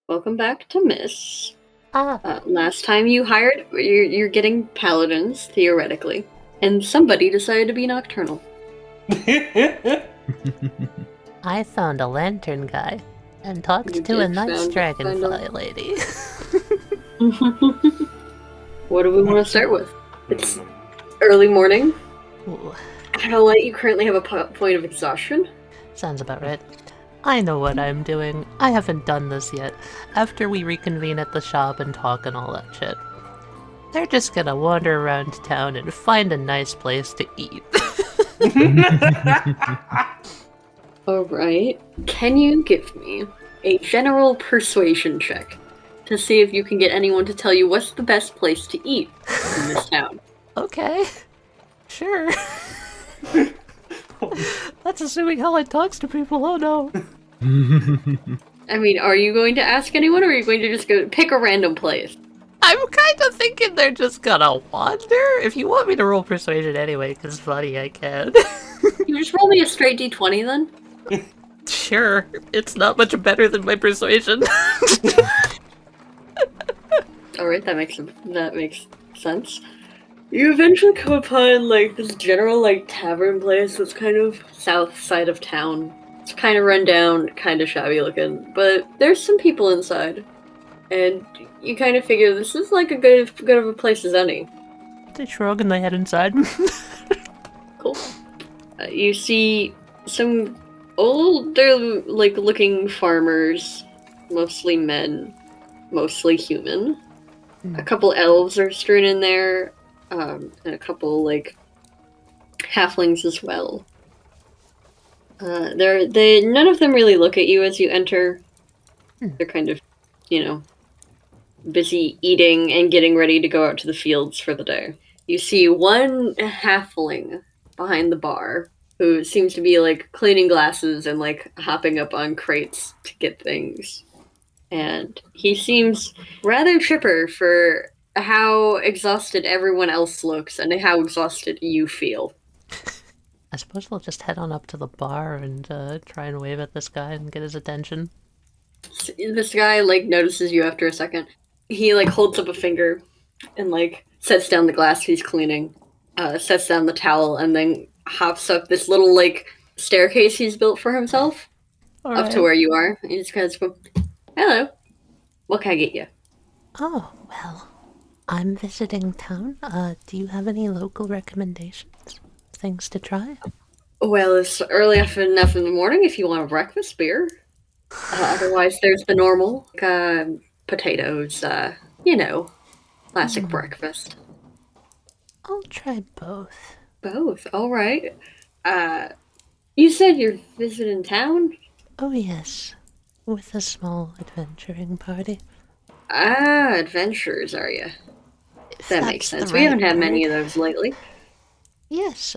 Welcome back to Miss. Ah. Last time you hired, you're getting paladins, theoretically, and somebody decided to be nocturnal. I found a lantern guy and talked to a nice dragonfly lady. What do we want to start with? It's early morning. Ooh. Howlite, you currently have a point of exhaustion. Sounds about right. I know what I'm doing. I haven't done this yet. After we reconvene at the shop and talk and all that shit, they're just gonna wander around town and find a nice place to eat. Alright. Can you give me a general persuasion check to see if you can get anyone to tell you what's the best place to eat in this town? Okay. Sure. That's assuming Howlite talks to people, oh no. I mean, are you going to ask anyone, or are you going to just go pick a random place? I'm kind of thinking they're just gonna wander. If you want me to roll persuasion anyway, because funny, I can. You just roll me a straight d20 then? Sure. It's not much better than my persuasion. Alright, that makes sense. You eventually come upon, this general, tavern place that's kind of south side of town. It's kind of run down, kind of shabby looking, but there's some people inside. And you kind of figure this is, a good of a place as any. They shrug and they head inside. Cool. You see some older, looking farmers, mostly men, mostly human. A couple elves are strewn in there, and a couple, halflings as well. None of them really look at you as you enter. They're kind of, busy eating and getting ready to go out to the fields for the day. You see one halfling behind the bar who seems to be, cleaning glasses and, hopping up on crates to get things. And he seems rather chipper for how exhausted everyone else looks and how exhausted you feel. I suppose we'll just head on up to the bar and try and wave at this guy and get his attention. This guy, notices you after a second. He, holds up a finger and, sets down the glass he's cleaning, sets down the towel, and then hops up this little, staircase he's built for himself up to where you are. And he just kind of goes, "Hello, what can I get you?" Oh, well, I'm visiting town. Do you have any local recommendations? Things to try? Well, it's early enough in the morning if you want a breakfast beer. Otherwise, there's the normal, potatoes, classic breakfast. I'll try both. Both, alright. You said you're visiting town? Oh, yes. With a small adventuring party. Ah, adventures, are you? That makes sense. We haven't had many of those lately. Yes,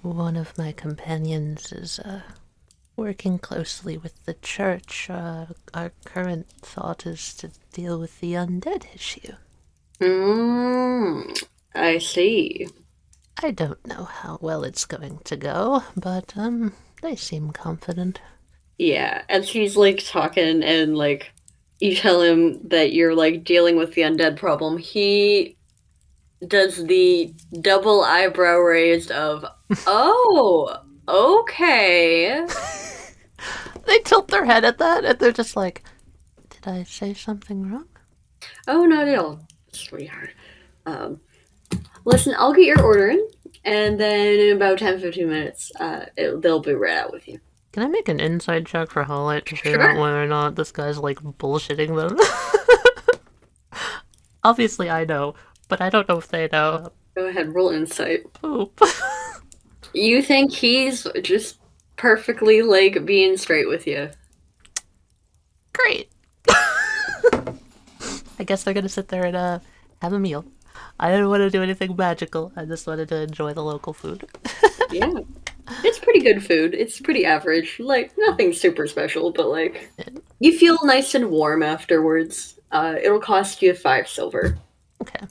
one of my companions is, working closely with the church. Our current thought is to deal with the undead issue. I see. I don't know how well it's going to go, but, they seem confident. Yeah, as he's, talking and, you tell him that you're, dealing with the undead problem, he does the double eyebrow raised of, oh, okay. They tilt their head at that, and they're just like, did I say something wrong? Oh, not at all, sweetheart. Listen, I'll get your order in, and then in about 10-15 minutes, they'll be right out with you. Can I make an inside check for Howlite to figure out whether or not this guy's, bullshitting them? Obviously I know, but I don't know if they know. Go ahead, roll insight. Poop. You think he's just perfectly, being straight with you. Great. I guess they're gonna sit there and, have a meal. I didn't want to do anything magical. I just wanted to enjoy the local food. Yeah. It's pretty good food. It's pretty average. Nothing super special, but, you feel nice and warm afterwards. It'll cost you 5 silver. Okay.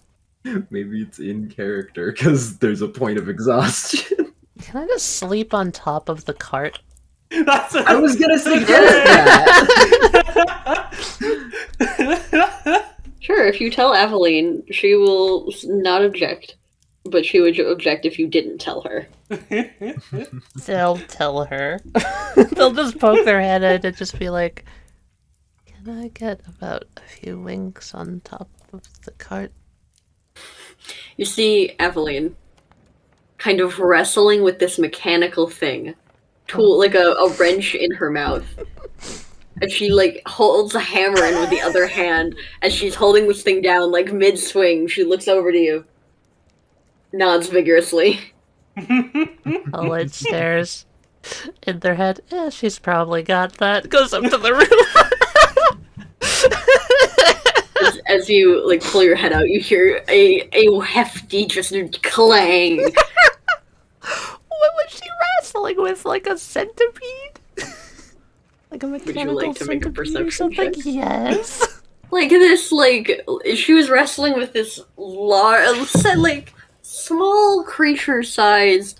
Maybe it's in character, because there's a point of exhaustion. Can I just sleep on top of the cart? I was gonna suggest that! if you tell Avaline, she will not object. But she would object if you didn't tell her. They'll tell her. They'll just poke their head in and just be like, "Can I get about a few winks on top of the cart?" You see Avaline kind of wrestling with this mechanical thing. Tool, like a wrench in her mouth. And she, like, holds a hammer in with the other hand. As she's holding this thing down, like, mid-swing, she looks over to you. Nods vigorously. Howlite stares in their head. Yeah, she's probably got that. Goes up to the roof. As you, like, pull your head out, you hear a hefty just clang. What was she wrestling with? Like a centipede? Like a mechanical Would you like to make a centipede or perception something? check? Yes. Like this, like, she was wrestling with this like, small creature-sized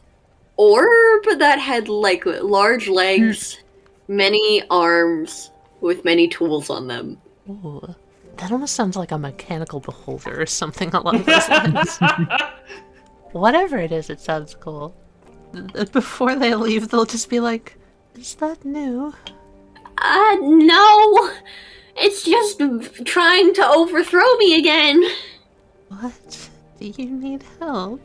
orb that had, like, large legs, many arms, with many tools on them. Ooh, that almost sounds like a mechanical beholder or something along those lines. Whatever it is, it sounds cool. Before they leave, they'll just be like, "Is that new?" No! It's just trying to overthrow me again! What? Do you need help?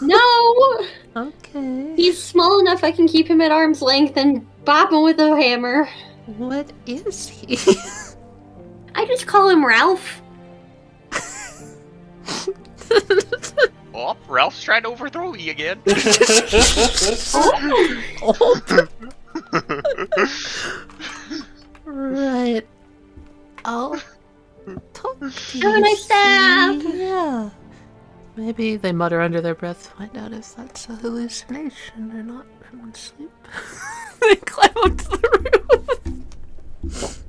No! Okay. He's small enough I can keep him at arm's length and bop him with a hammer. What is he? I just call him Ralph. Oh, Ralph's trying to overthrow me again. Right. I'll talk to you. Have a nice nap. Yeah. Maybe they mutter under their breath, find out if that's a hallucination or not from sleep. They climb up to the roof.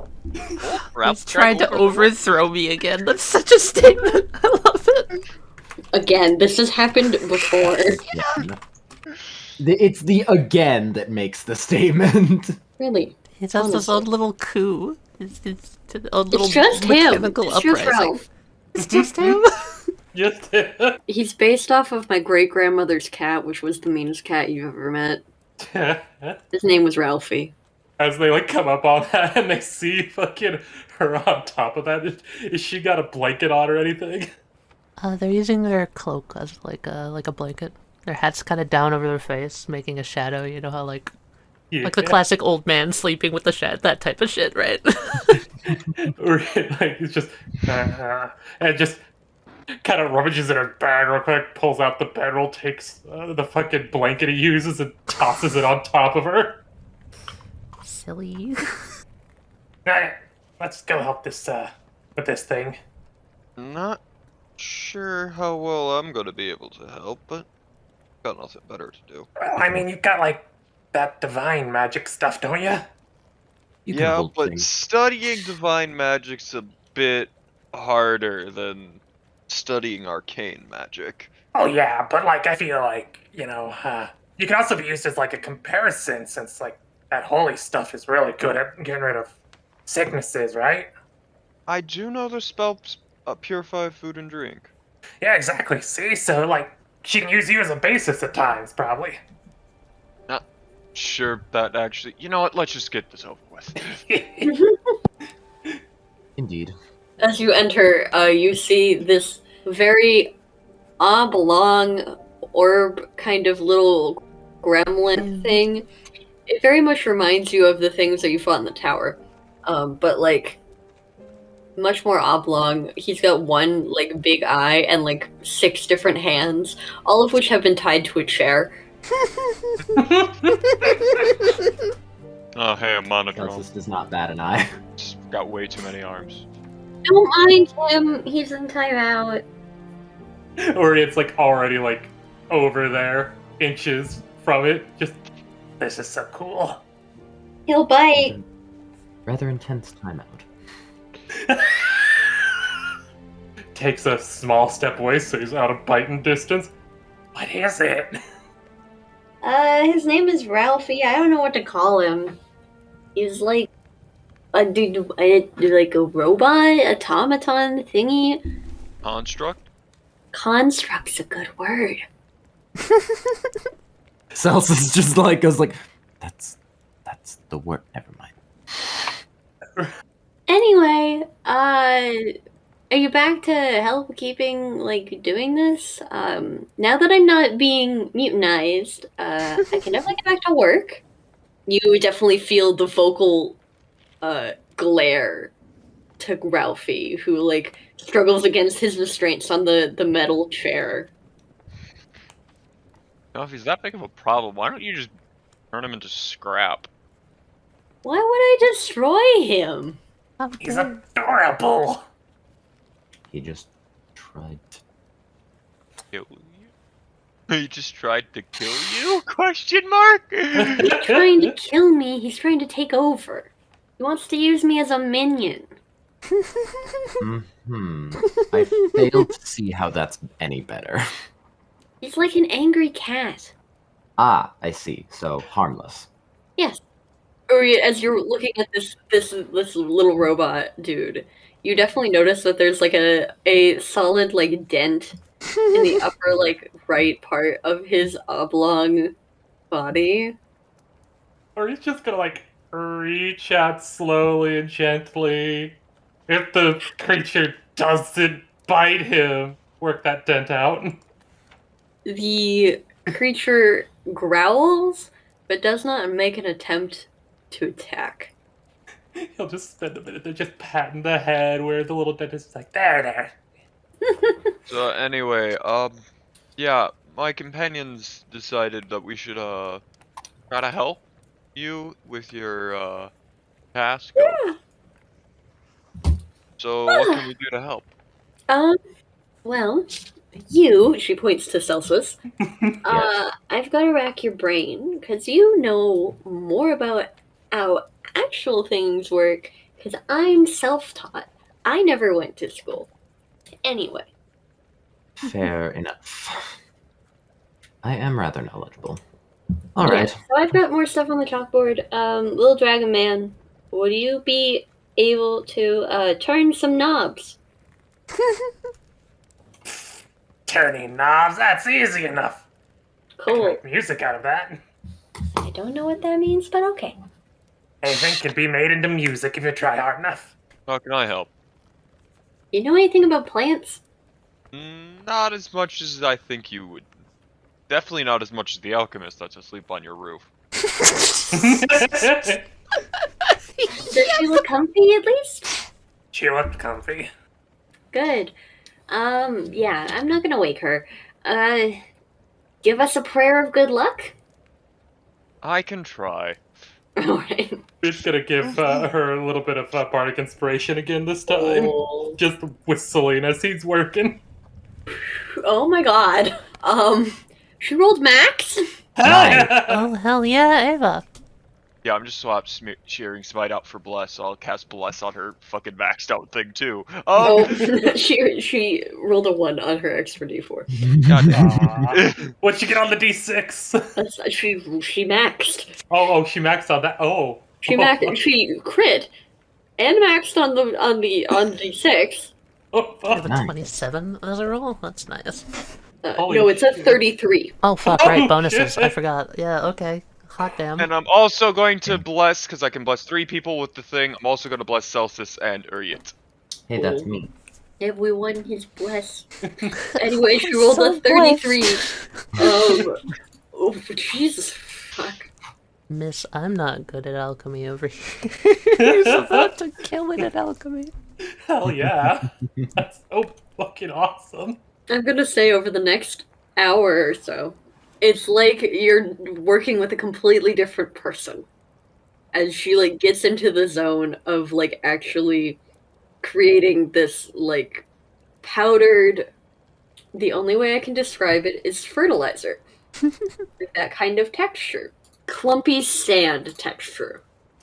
Ralph's He's trying to overthrow me again. That's such a statement. I love it. Again, this has happened before. Yeah. It's the again that makes the statement. Really? He does this own little coup. It's just him. It's just Ralph. It's just him? Just He's based off of my great-grandmother's cat, which was the meanest cat you've ever met. His name was Ralphie. As they like come up on that and they see fucking her on top of that, is she got a blanket on or anything? They're using their cloak as like a blanket. Their hat's kind of down over their face, making a shadow. You know how like the classic old man sleeping with the shed, that type of shit, right? Or like it's just and just kind of rummages in her bag real quick, pulls out the bedroll, takes the fucking blanket he uses and tosses it on top of her. Silly. Alright, let's go help this with this thing. Not sure how well I'm gonna be able to help, but got nothing better to do. Well, I mean, you've got like that divine magic stuff, don't you? You can Yeah, hold but things. studying divine magic's a bit harder than studying arcane magic. Oh yeah, but like I feel like, you know, you can also be used as like a comparison since like that holy stuff is really good at getting rid of sicknesses, right? I do know the spell purify food and drink. Yeah, exactly. See, so like she can use you as a basis at times, probably. Not sure that actually. You know what? Let's just get this over with. Indeed. As you enter, you see this very oblong orb kind of little gremlin thing. It very much reminds you of the things that you fought in the tower, but like much more oblong. He's got one like big eye and like 6 different hands, all of which have been tied to a chair. Oh, hey, a monochrome. Celsus does not bat an eye. Just got way too many arms. Don't mind him, he's in timeout. Or it's like already like over there, inches from it. Just this is so cool. He'll bite. Rather intense timeout. Takes a small step away so he's out of biting distance. What is it? His name is Ralphie. I don't know what to call him. He's like a dude, like a robot, automaton thingy. Construct? Construct's a good word. Celsus just like goes like, that's the word. Never mind. Anyway, are you back to help keeping, like, doing this? Now that I'm not being mutinized, I can definitely get back to work. You definitely feel the vocal, glare to Ralphie, who, like, struggles against his restraints on the metal chair. Now, if he's that big of a problem, why don't you just turn him into scrap? Why would I destroy him? How He's dare- adorable. He just tried to. Kill you? He just tried to kill you? Question mark? He's trying to kill me, he's trying to take over. He wants to use me as a minion. I fail to see how that's any better. He's like an angry cat. Ah, I see. So harmless. Yes. Or as you're looking at this little robot dude, you definitely notice that there's like a solid like dent in the upper like right part of his oblong body. Or he's just gonna like reach out slowly and gently. If the creature doesn't bite him, work that dent out. The creature growls, but does not make an attempt to attack. He'll just spend a minute there just patting the head where the little dentist is like, there. So anyway, yeah, my companions decided that we should, try to help you with your, task. Yeah. So what can we do to help? Well, she points to Celsus, I've got to rack your brain, because you know more about how actual things work, because I'm self-taught. I never went to school. Anyway. Fair enough. I am rather knowledgeable. Alright. Yeah, so I've got more stuff on the chalkboard. Little Dragon Man, would you be able to, turn some knobs? Turning knobs, that's easy enough. I can Cool. make music out of that. I don't know what that means, but okay. Anything can be made into music if you try hard enough. How can I help? You know anything about plants? Not as much as I think you would. Definitely not as much as the alchemist that's asleep on your roof. Does she look comfy at least? She looked comfy. Good. Yeah, I'm not gonna wake her. Give us a prayer of good luck? I can try. Alright. Just gonna give her a little bit of bardic inspiration again this time. Oh. Just whistling as he's working. Oh my god. She rolled max? Nice. Oh, hell yeah, Ava. Yeah, I'm just sharing Smite out for Bless, so I'll cast Bless on her fucking maxed out thing too. Oh, she rolled a 1 on her extra d4. Aw. What'd you get on the d6? She maxed. Oh, she maxed on that. Oh. She crit and maxed on the d6. Oh, I have a Nice. 27 as a roll. That's nice. Holy No, it's a shit. 33. Oh, fuck, Oh, right, bonuses. shit. I forgot. Yeah, okay. Hot damn. And I'm also going to bless, because I can bless 3 people with the thing. I'm also going to bless Celsus and Uryte. Hey, that's me. Everyone is blessed. Anyway, she rolled So a 33. Oh, Jesus. Fuck. Miss, I'm not good at alchemy over here. You're about to kill it at alchemy. Hell yeah. That's so fucking awesome. I'm gonna say over the next hour or so, it's like you're working with a completely different person. As she, like, gets into the zone of, like, actually creating this, like, powdered... The only way I can describe it is fertilizer. With that kind of texture. Clumpy sand texture.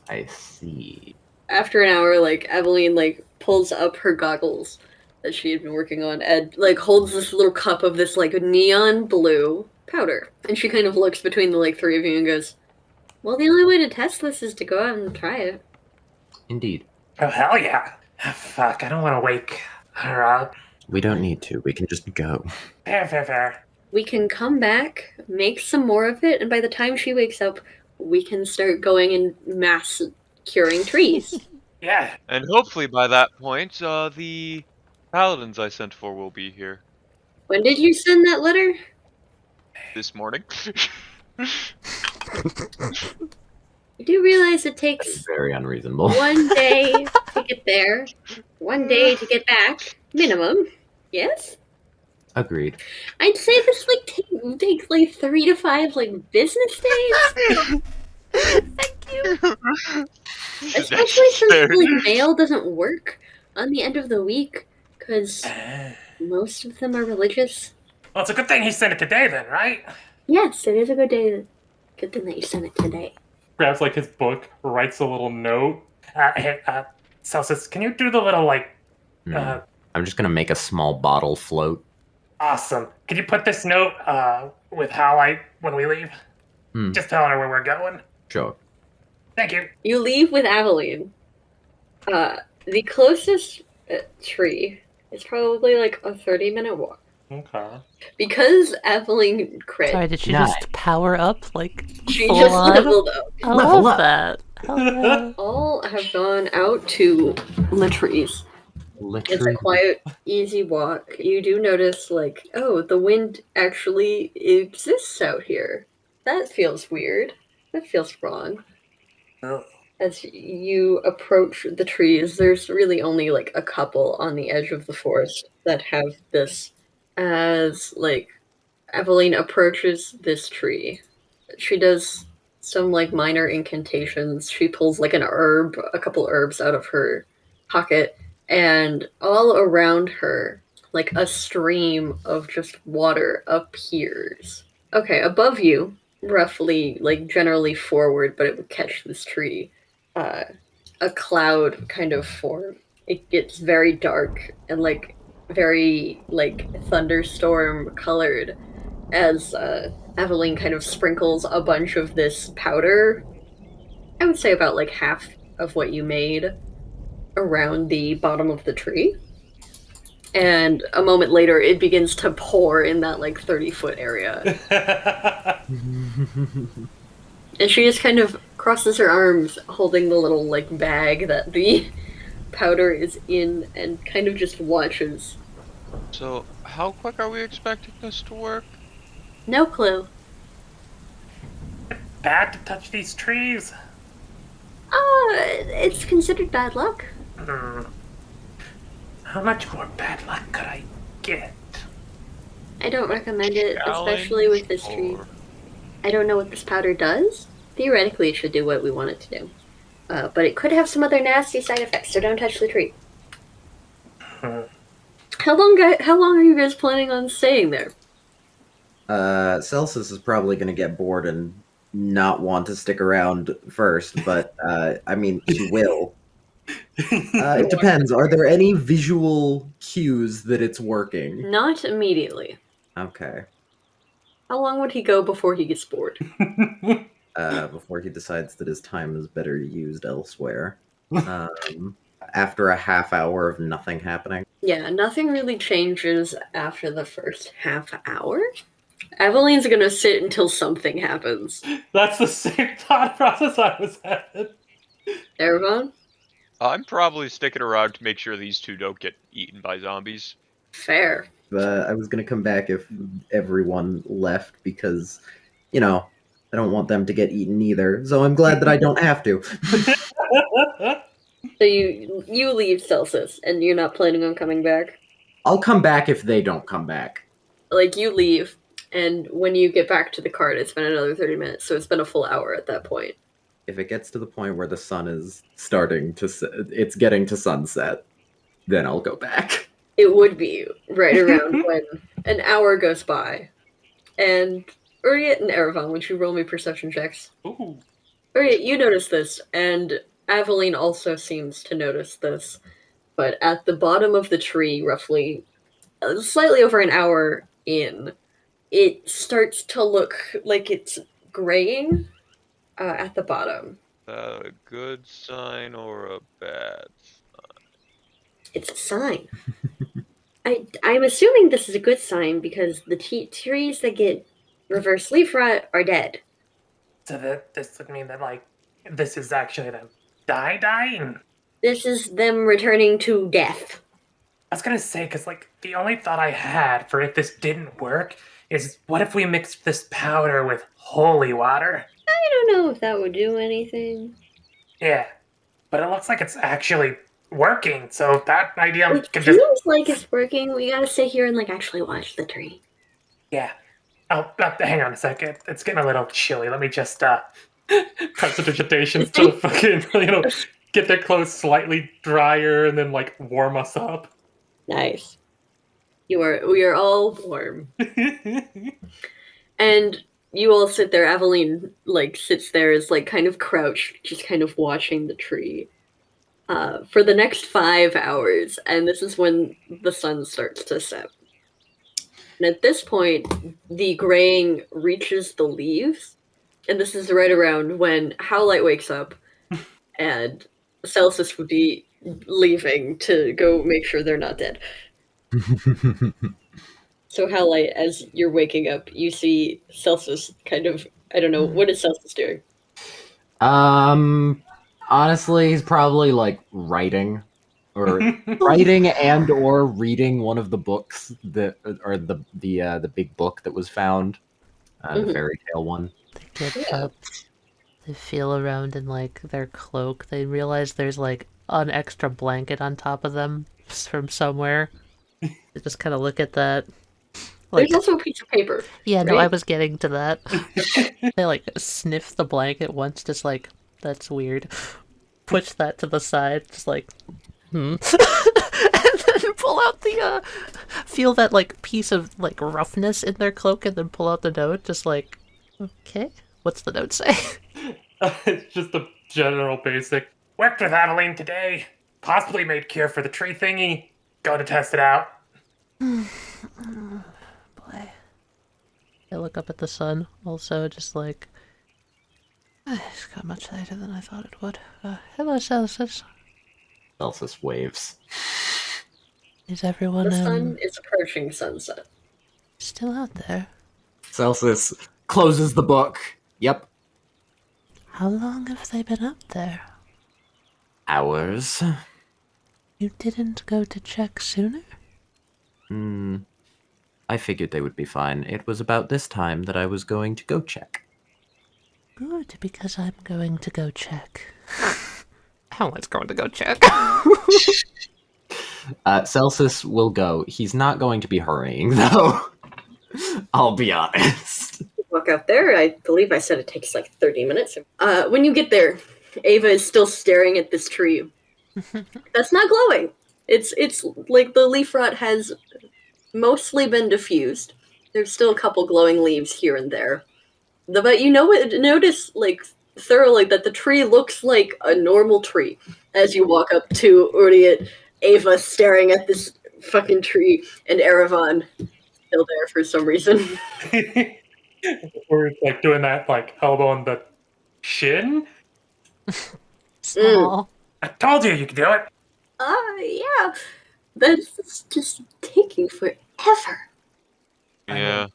I see. After an hour, like, Avaline, like, pulls up her goggles that she had been working on and, like, holds this little cup of this, like, neon blue powder. And she kind of looks between the, like, 3 of you and goes, well, the only way to test this is to go out and try it. Indeed. Oh, hell yeah. Fuck, I don't want to wake her up. We don't need to. We can just go. Fair. We can come back, make some more of it, and by the time she wakes up, we can start going and mass curing trees. Yeah. And hopefully by that point, the paladins I sent for will be here When did you send that letter? this morning. You do realize it takes Very unreasonable. one day to get there, one day to get back, minimum. Yes? Agreed. I'd say this takes like 3 to 5 business days. Thank you. Especially since mail doesn't work on the end of the week, because most of them are religious. Well, it's a good thing he sent it today then, right? Yes, it is a good day. Good thing that you sent it today. Grabs his book, writes a little note. Hey, Celsus, can you do the little I'm just gonna make a small bottle float. awesome. Can you put this note with Howlite when we leave? Just telling her where we're going. Sure. Thank you. You leave with Avaline. The closest tree is probably a 30-minute walk. Okay. Because Avaline crit, Sorry, did she Nice. just power up she full just on? leveled up. I Level love up. that. Hell yeah. All have gone out to the trees. It's a quiet, easy walk. You do notice, oh, the wind actually exists out here. That feels weird. That feels wrong. Oh. As you approach the trees, there's really only a couple on the edge of the forest that have this. As Avaline approaches this tree, she does some minor incantations. She pulls an herb, a couple herbs out of her pocket, and all around her, a stream of just water appears. Okay, above you, roughly, generally forward, but it would catch this tree, a cloud kind of form. It gets very dark and very thunderstorm colored as Avaline kind of sprinkles a bunch of this powder. I would say about half of what you made around the bottom of the tree. And a moment later, it begins to pour in that 30-foot area. And she just kind of crosses her arms, holding the little bag that the powder is in, and kind of just watches. So, how quick are we expecting this to work? No clue. Bad to touch these trees. It's considered bad luck. How much more bad luck could I get? I don't recommend it, Challenge especially with this tree. or- I don't know what this powder does. Theoretically, it should do what we want it to do. But it could have some other nasty side effects, so don't touch the tree. How long are you guys planning on staying there? Celsus is probably gonna get bored and not want to stick around first, but I mean, he will. It depends. Are there any visual cues that it's working? Not immediately. Okay. How long would he go before he gets bored? Before he decides that his time is better used elsewhere. After a half hour of nothing happening. Yeah, nothing really changes after the first half hour. Avaline's gonna sit until something happens. That's the same thought process I was having. Erevan? I'm probably sticking around to make sure these two don't get eaten by zombies. Fair. I was gonna come back if everyone left because, I don't want them to get eaten either. So I'm glad that I don't have to. So you leave Celsus, and you're not planning on coming back? I'll come back if they don't come back. You leave, and when you get back to the cart, it's been another 30 minutes, so it's been a full hour at that point. If it gets to the point where the sun is it's getting to sunset, then I'll go back. It would be right around when an hour goes by. And Uryte and Erevan, would you roll me perception checks? Ooh. Uryte, you notice this, and Avaline also seems to notice this. But at the bottom of the tree, roughly slightly over an hour in, it starts to look like it's graying at the bottom. A good sign or a bad? It's a sign. I'm assuming this is a good sign because the trees that get reverse leaf rot are dead. So this would mean that, like, this is actually them dying? This is them returning to death. I was gonna say, because, like, the only thought I had for if this didn't work is, what if we mixed this powder with holy water? I don't know if that would do anything. Yeah, but it looks like it's actually working, so that idea It can just... feels like it's working. We gotta sit here and, like, actually watch the tree. Yeah. Oh, hang on a second. It's getting a little chilly. Let me just, Prestidigitations to fucking, get their clothes slightly drier and then, like, warm us up. Nice. We are all warm. And you all sit there. Avaline, like, sits there, is, like, kind of crouched, just kind of watching the tree. For the next 5 hours, and this is when the sun starts to set. And at this point, the graying reaches the leaves, and this is right around when Howlite wakes up, and Celsus would be leaving to go make sure they're not dead. So Howlite, as you're waking up, you see Celsus kind of, I don't know, what is Celsus doing? Honestly, he's probably like writing and or reading one of the books that or the big book that was found, the fairy tale one. They get up, they feel around in, like, their cloak. They realize there's, like, an extra blanket on top of them from somewhere. They just kind of look at that. Like, There's also a piece of paper. yeah, no, right? I was getting to that. They, like, sniff the blanket once, just like, that's weird. Push that to the side, just like, and then pull out the, feel that, like, piece of, like, roughness in their cloak, and then pull out the note, just like, okay, what's the note say? It's just a general basic. Worked with Avaline today. Possibly made cure for the tree thingy. Go to test it out. Boy. I look up at the sun, also, just like, it's got much later than I thought it would. Hello, Celsus. Celsus waves. Is everyone, The sun is approaching sunset. still out there? Celsus closes the book. Yep. How long have they been up there? Hours. You didn't go to check sooner? I figured they would be fine. It was about this time that I was going to go check. Good, because I'm going to go check. Howlite's going to go check. Celsus will go. He's not going to be hurrying, though. I'll be honest. Walk out there. I believe I said it takes like 30 minutes. When you get there, Ava is still staring at this tree. That's not glowing. It's like the leaf rot has mostly been diffused. There's still a couple glowing leaves here and there. But you notice like thoroughly that the tree looks like a normal tree as you walk up to Uryte, Ava staring at this fucking tree, and Erevan still there for some reason. We're like doing that, like, elbow on the shin. Small. I told you could do it. Yeah. That's just taking forever. Yeah.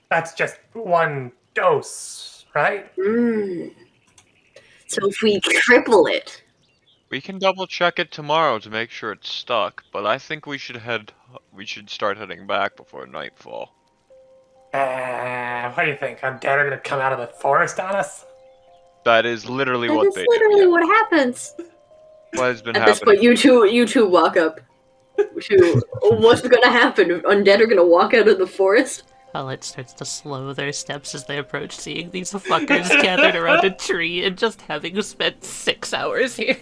That's just one dose, right? So if we triple it. We can double check it tomorrow to make sure it's stuck, but I think we should start heading back before nightfall. What do you think? Undead are gonna come out of the forest on us? That is literally That what is they literally do. what happens. What has been At this happening? point, you two walk up to what's gonna happen. Undead are gonna walk out of the forest. Howlite starts to slow their steps as they approach, seeing these fuckers gathered around a tree and just having spent 6 hours here.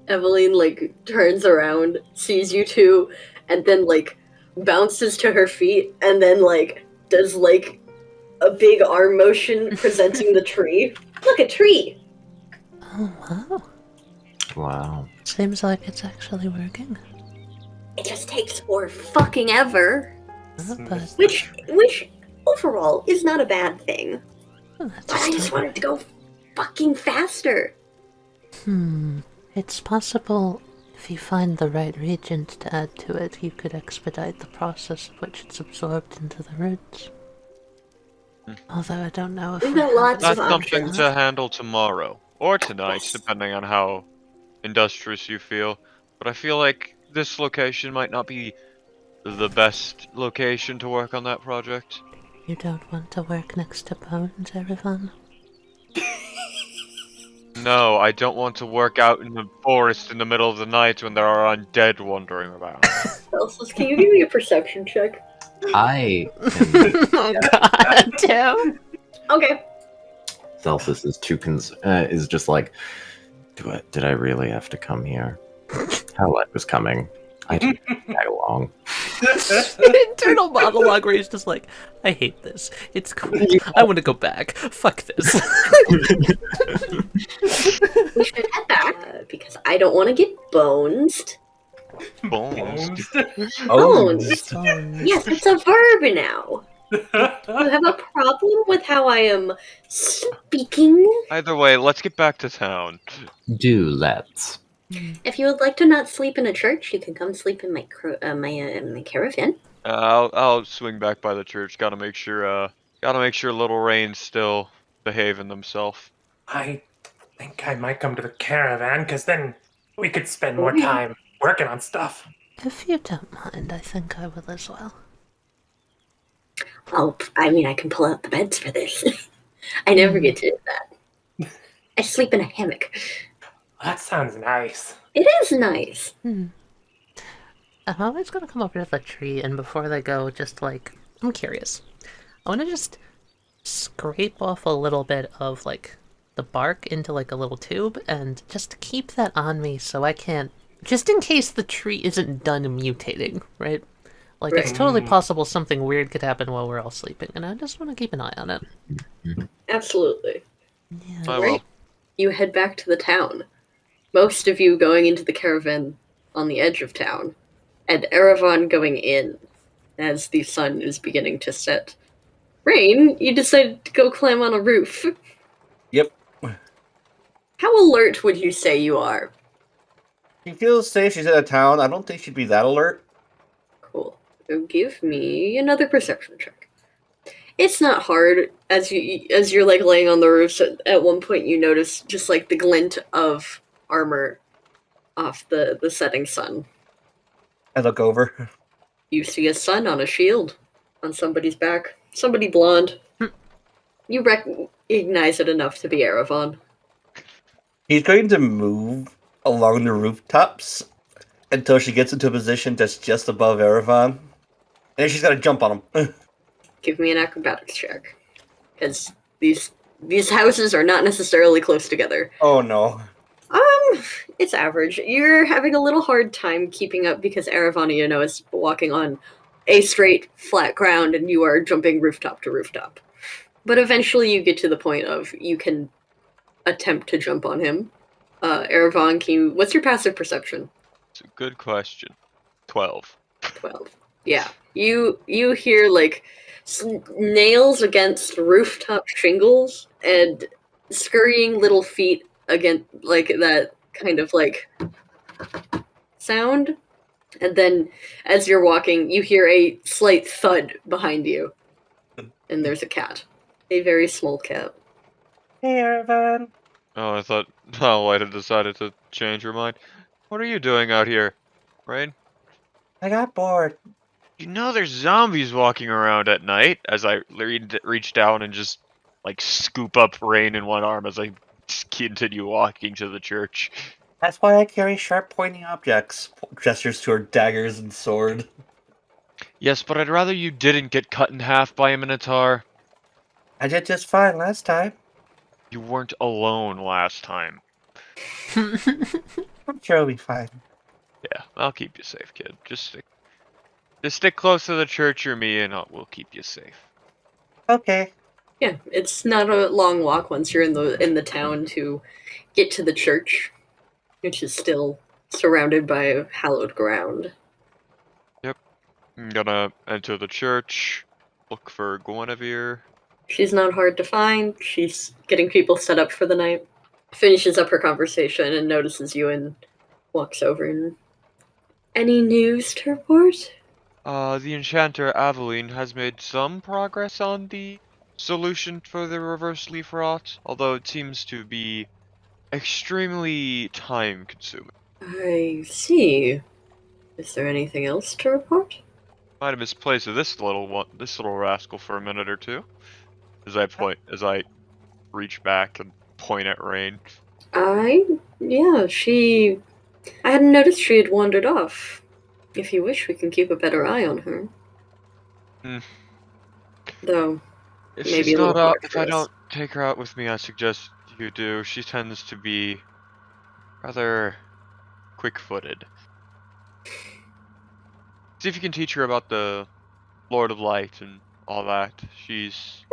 Avaline like turns around, sees you two, and then like bounces to her feet, and then like does like a big arm motion presenting the tree. Look, a tree. Oh, wow. Wow. Seems like it's actually working. It just takes more fucking ever. But Which overall is not a bad thing. well, that's But I just still- want it to go fucking faster. It's possible If you find the right reagent to add to it, you could expedite the process of which it's absorbed into the roots. Although I don't know if We've we got have lots any of That's something options. to handle tomorrow. Or tonight, Yes. depending on how industrious you feel. But I feel like this location might not be the best location to work on that project. You don't want to work next to bones, Erevan? No, I don't want to work out in the forest in the middle of the night when there are undead wandering around. Celsus, can you give me a perception check? I Oh god, Tim! Okay. Celsus is just like, did I really have to come here? Howlite was coming. I didn't tag along. Internal monologue where he's just like, I hate this. It's cool. I want to go back. Fuck this. We should head back because I don't want to get bonesed. Bones. Bones. Bones. Yes, it's a verb now. You have a problem with how I am speaking? Either way, let's get back to town. Do let's. If you would like to not sleep in a church, you can come sleep in my my caravan. I'll swing back by the church. Gotta make sure little Reine's still behaving themselves. I think I might come to the caravan, because then we could spend more time working on stuff. If you don't mind, I think I will as well. Oh, I mean, I can pull out the beds for this. I never get to do that. I sleep in a hammock. That sounds nice. It is nice. I'm always gonna come over to the tree, and before they go, just like, I'm curious. I want to just scrape off a little bit of, like, the bark into, like, a little tube, and just keep that on me so I can't... Just in case the tree isn't done mutating, right? Like, it's totally possible something weird could happen while we're all sleeping, and I just want to keep an eye on it. Absolutely. Yeah. I will. You head back to the town. Most of you going into the caravan on the edge of town, and Erevan going in as the sun is beginning to set. Reine, you decided to go climb on a roof. Yep. How alert would you say you are? She feels safe. She's in a town. I don't think she'd be that alert. Cool. Give me another perception check. It's not hard as you're like laying on the roof. So at one point, you notice just like the glint of armor off the setting sun. I look over. You see a sun on a shield on somebody's back. Somebody blonde. You recognize it enough to be Erevan. He's going to move along the rooftops until she gets into a position that's just above Erevan. And then she's got to jump on him. Give me an acrobatics check, because these houses are not necessarily close together. Oh no. It's average. You're having a little hard time keeping up because Erevan, you know, is walking on a straight, flat ground, and you are jumping rooftop to rooftop. But eventually you get to the point of you can attempt to jump on him. Erevan, what's your passive perception? It's a good question. 12. 12. Yeah. You hear, like, nails against rooftop shingles and scurrying little feet against, like, that kind of, like, sound. And then, as you're walking, you hear a slight thud behind you. And there's a cat. A very small cat. Hey, Erevan. Oh, I thought Howlite had decided to change her mind. What are you doing out here, Reine? I got bored. You know there's zombies walking around at night. As I reach down and just like scoop up Reine in one arm as I continue walking to the church. That's why I carry sharp pointing objects. Gestures to her daggers and sword. Yes, but I'd rather you didn't get cut in half by a minotaur. I did just fine last time. You weren't alone last time. I'm sure it'll be fine. Yeah, I'll keep you safe, kid. Just stick close to the church or me, and we'll keep you safe. Okay. Yeah, it's not a long walk once you're in the town to get to the church, which is still surrounded by hallowed ground. Yep. I'm gonna enter the church, look for Guinevere. She's not hard to find. She's getting people set up for the night. Finishes up her conversation and notices you and walks over and... Any news to report? The enchanter Avaline has made some progress on the solution for the reverse leaf rot, although it seems to be extremely time-consuming. I see. Is there anything else to report? Might have misplaced this little rascal for a minute or two. As I reach back and point at Reine. Yeah, she... I hadn't noticed she had wandered off. If you wish, we can keep a better eye on her. Though, If maybe she's a little not out, hard if for I us. don't take her out with me, I suggest you do. She tends to be rather quick-footed. See if you can teach her about the Lord of Light and all that.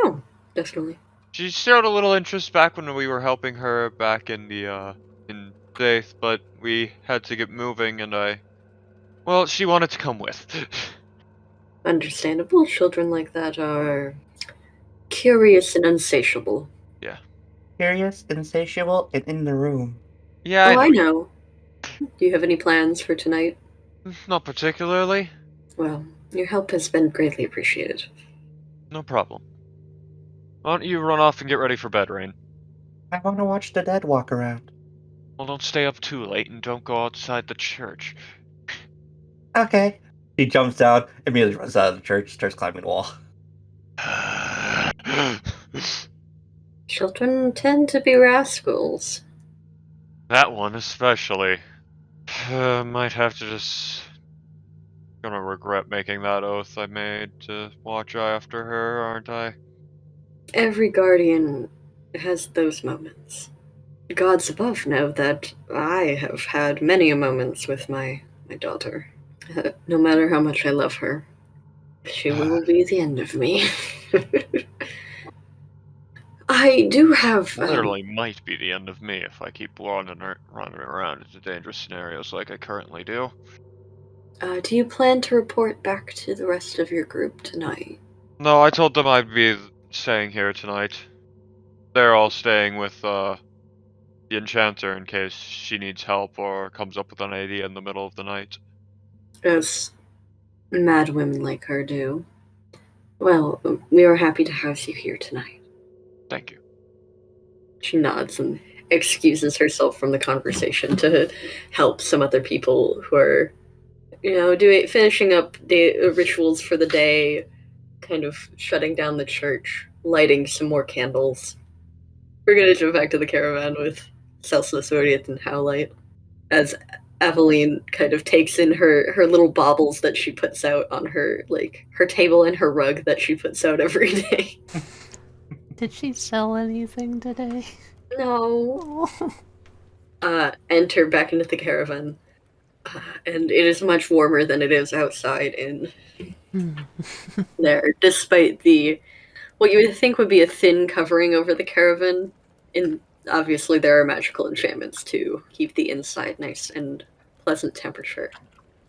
Oh, definitely. She showed a little interest back when we were helping her back in the in Faith, but we had to get moving, and well, she wanted to come with. Understandable. Children like that are curious and insatiable. Yeah. Curious, insatiable, and in the room. Yeah, I I know. know. Do you have any plans for tonight? Not particularly. Well, your help has been greatly appreciated. No problem. Why don't you run off and get ready for bed, Reine? I want to watch the dead walk around. Well, don't stay up too late and don't go outside the church. Okay. He jumps down, immediately runs out of the church, starts climbing the wall. Children tend to be rascals. That one especially. Might have to gonna regret making that oath I made to watch after her, aren't I? Every guardian has those moments. The gods above know that I have had many a moments with my daughter. No matter how much I love her, she will be the end of me. I do have... Literally might be the end of me if I keep running around into dangerous scenarios like I currently do. do you plan to report back to the rest of your group tonight? No, I told them I'd be staying here tonight. They're all staying with the enchanter in case she needs help or comes up with an idea in the middle of the night. As mad women like her do. Well, we are happy to house you here tonight. Thank you. She nods and excuses herself from the conversation to help some other people who are, finishing up the rituals for the day, kind of shutting down the church, lighting some more candles. We're gonna jump back to the caravan with Celsus, Uryte, and Howlite as Avaline kind of takes in her little baubles that she puts out on her table and her rug that she puts out every day. Did she sell anything today? No. Oh. Enter back into the caravan. And it is much warmer than it is outside in there, despite what you would think would be a thin covering over the caravan. Obviously there are magical enchantments to keep the inside nice and pleasant temperature.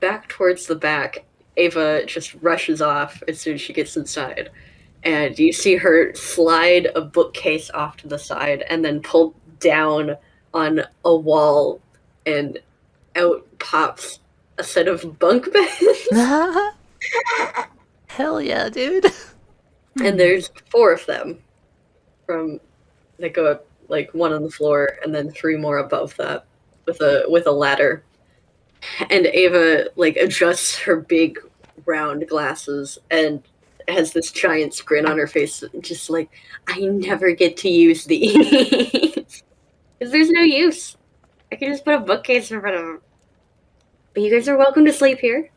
Back towards the back, Ava just rushes off as soon as she gets inside. And you see her slide a bookcase off to the side and then pull down on a wall, and out pops a set of bunk beds. Hell yeah, dude. And there's 4 of them that go up, like 1 on the floor and then 3 more above that with a ladder. And Ava adjusts her big round glasses and has this giant grin on her face, just like, I never get to use these. Because there's no use. I can just put a bookcase in front of them. But you guys are welcome to sleep here.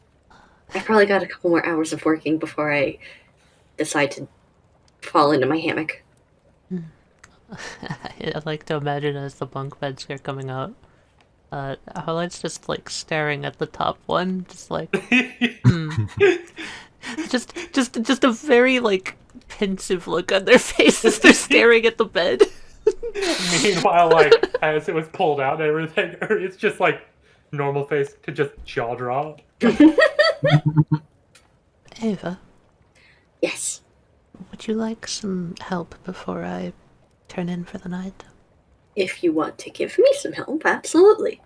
I've probably got a couple more hours of working before I decide to fall into my hammock. I like to imagine as the bunk beds are coming out, Howlite's just staring at the top one, just just a very pensive look on their faces. They're staring at the bed. Meanwhile, as it was pulled out and everything, it's just normal face to just jaw drop. Ava, Yes. would you like some help before I turn in for the night? If you want to give me some help, absolutely.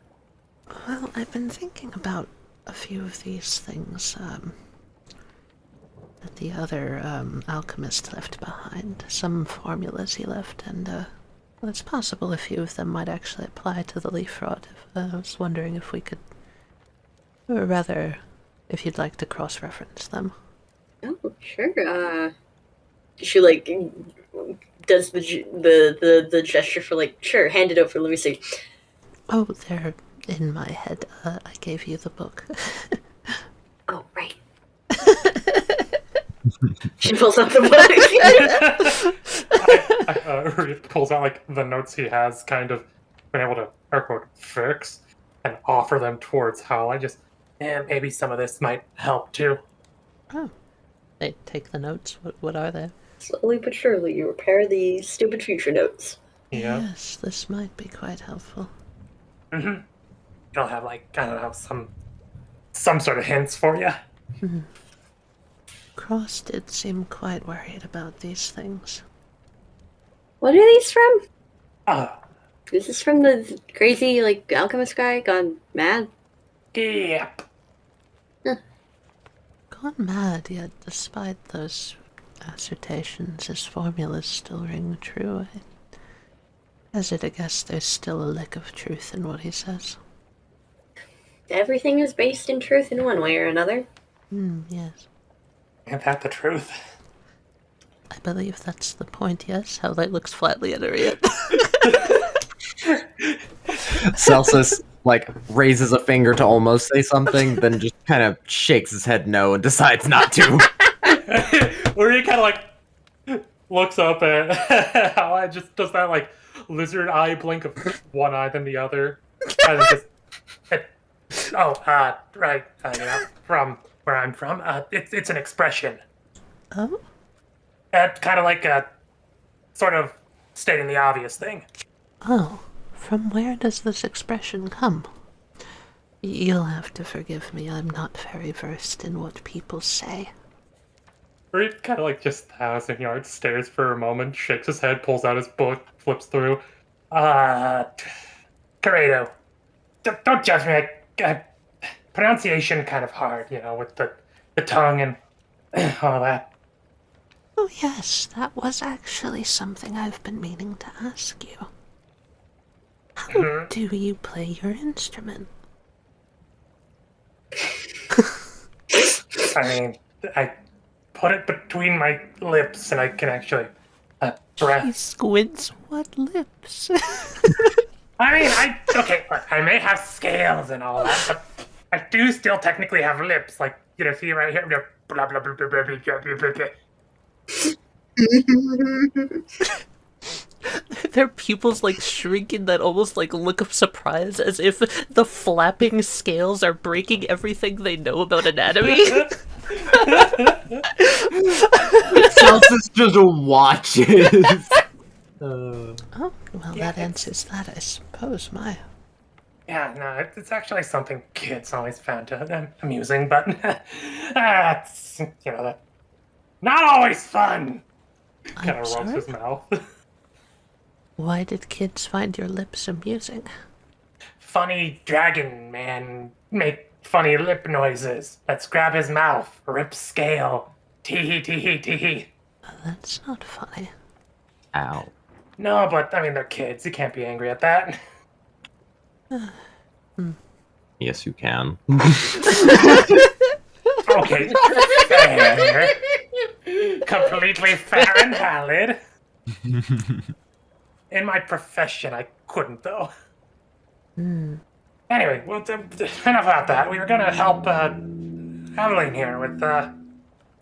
Well, I've been thinking about a few of these things, that the other, alchemist left behind. Some formulas he left, and, well, it's possible a few of them might actually apply to the leaf rod. I was wondering if we could, or rather, if you'd like to cross-reference them. Oh, sure. She like does the gesture for like, sure, hand it over. Let me see. Oh, they're in my head. I gave you the book. Oh, right. She pulls out the book. Uryte pulls out like the notes he has kind of been able to air quote fix and offer them towards Howlite. Just, maybe some of this might help too. Oh, they take the notes. What are they? Slowly but surely, you repair the stupid future notes. Yeah. Yes, this might be quite helpful. Mm-hmm. It'll have like, I don't know, some sort of hints for you. Cross did seem quite worried about these things. What are these from? Uh, Is this from the crazy like alchemist guy gone mad? yep. Gone mad, yet despite those assertions, his formulas still ring true. I hazard a guess there's still a lick of truth in what he says. Everything is based in truth in one way or another. Yes. Ain't that the truth? I believe that's the point, yes. Howlite looks flatly at Uryte. Celsus like raises a finger to almost say something, then just kind of shakes his head no and decides not to. Or he kind of like looks up at Howlite, just does that like lizard eye blink of one eye then the other, and then just right, you know, from where I'm from, it's an expression. Oh? Kind of like a sort of stating the obvious thing. Oh. From where does this expression come? You'll have to forgive me, I'm not very versed in what people say. Or he kind of like just 1,000 yards, stares for a moment, shakes his head, pulls out his book, flips through. Corrado, don't judge me. Pronunciation kind of hard, you know, with the tongue and all that. Oh yes, that was actually something I've been meaning to ask you. How do you play your instrument? I mean, I put it between my lips and I can actually He breath. squints what lips? I mean, okay, look, I may have scales and all that, but I do still technically have lips, like, you know, see right here, blah, blah, blah, blah, blah, blah, blah, blah, blah. Their pupils like shrink in that almost like look of surprise, as if the flapping scales are breaking everything they know about anatomy. Celsus just watches. Oh, well, that answers that, I suppose. My, Yeah, no, it's actually something kids always found amusing, but it's, you know, not always fun. Kind I'm of rubs his sorry? mouth. Why did kids find your lips amusing? Funny dragon man make funny lip noises. Let's grab his mouth, rip scale. Tee tee tee. That's not funny. Ow. No, but I mean they're kids. You can't be angry at that. Yes, you can. Okay, fair. Completely fair and valid. In my profession, I couldn't though. Anyway, well, enough about that. We were gonna help Avaline here with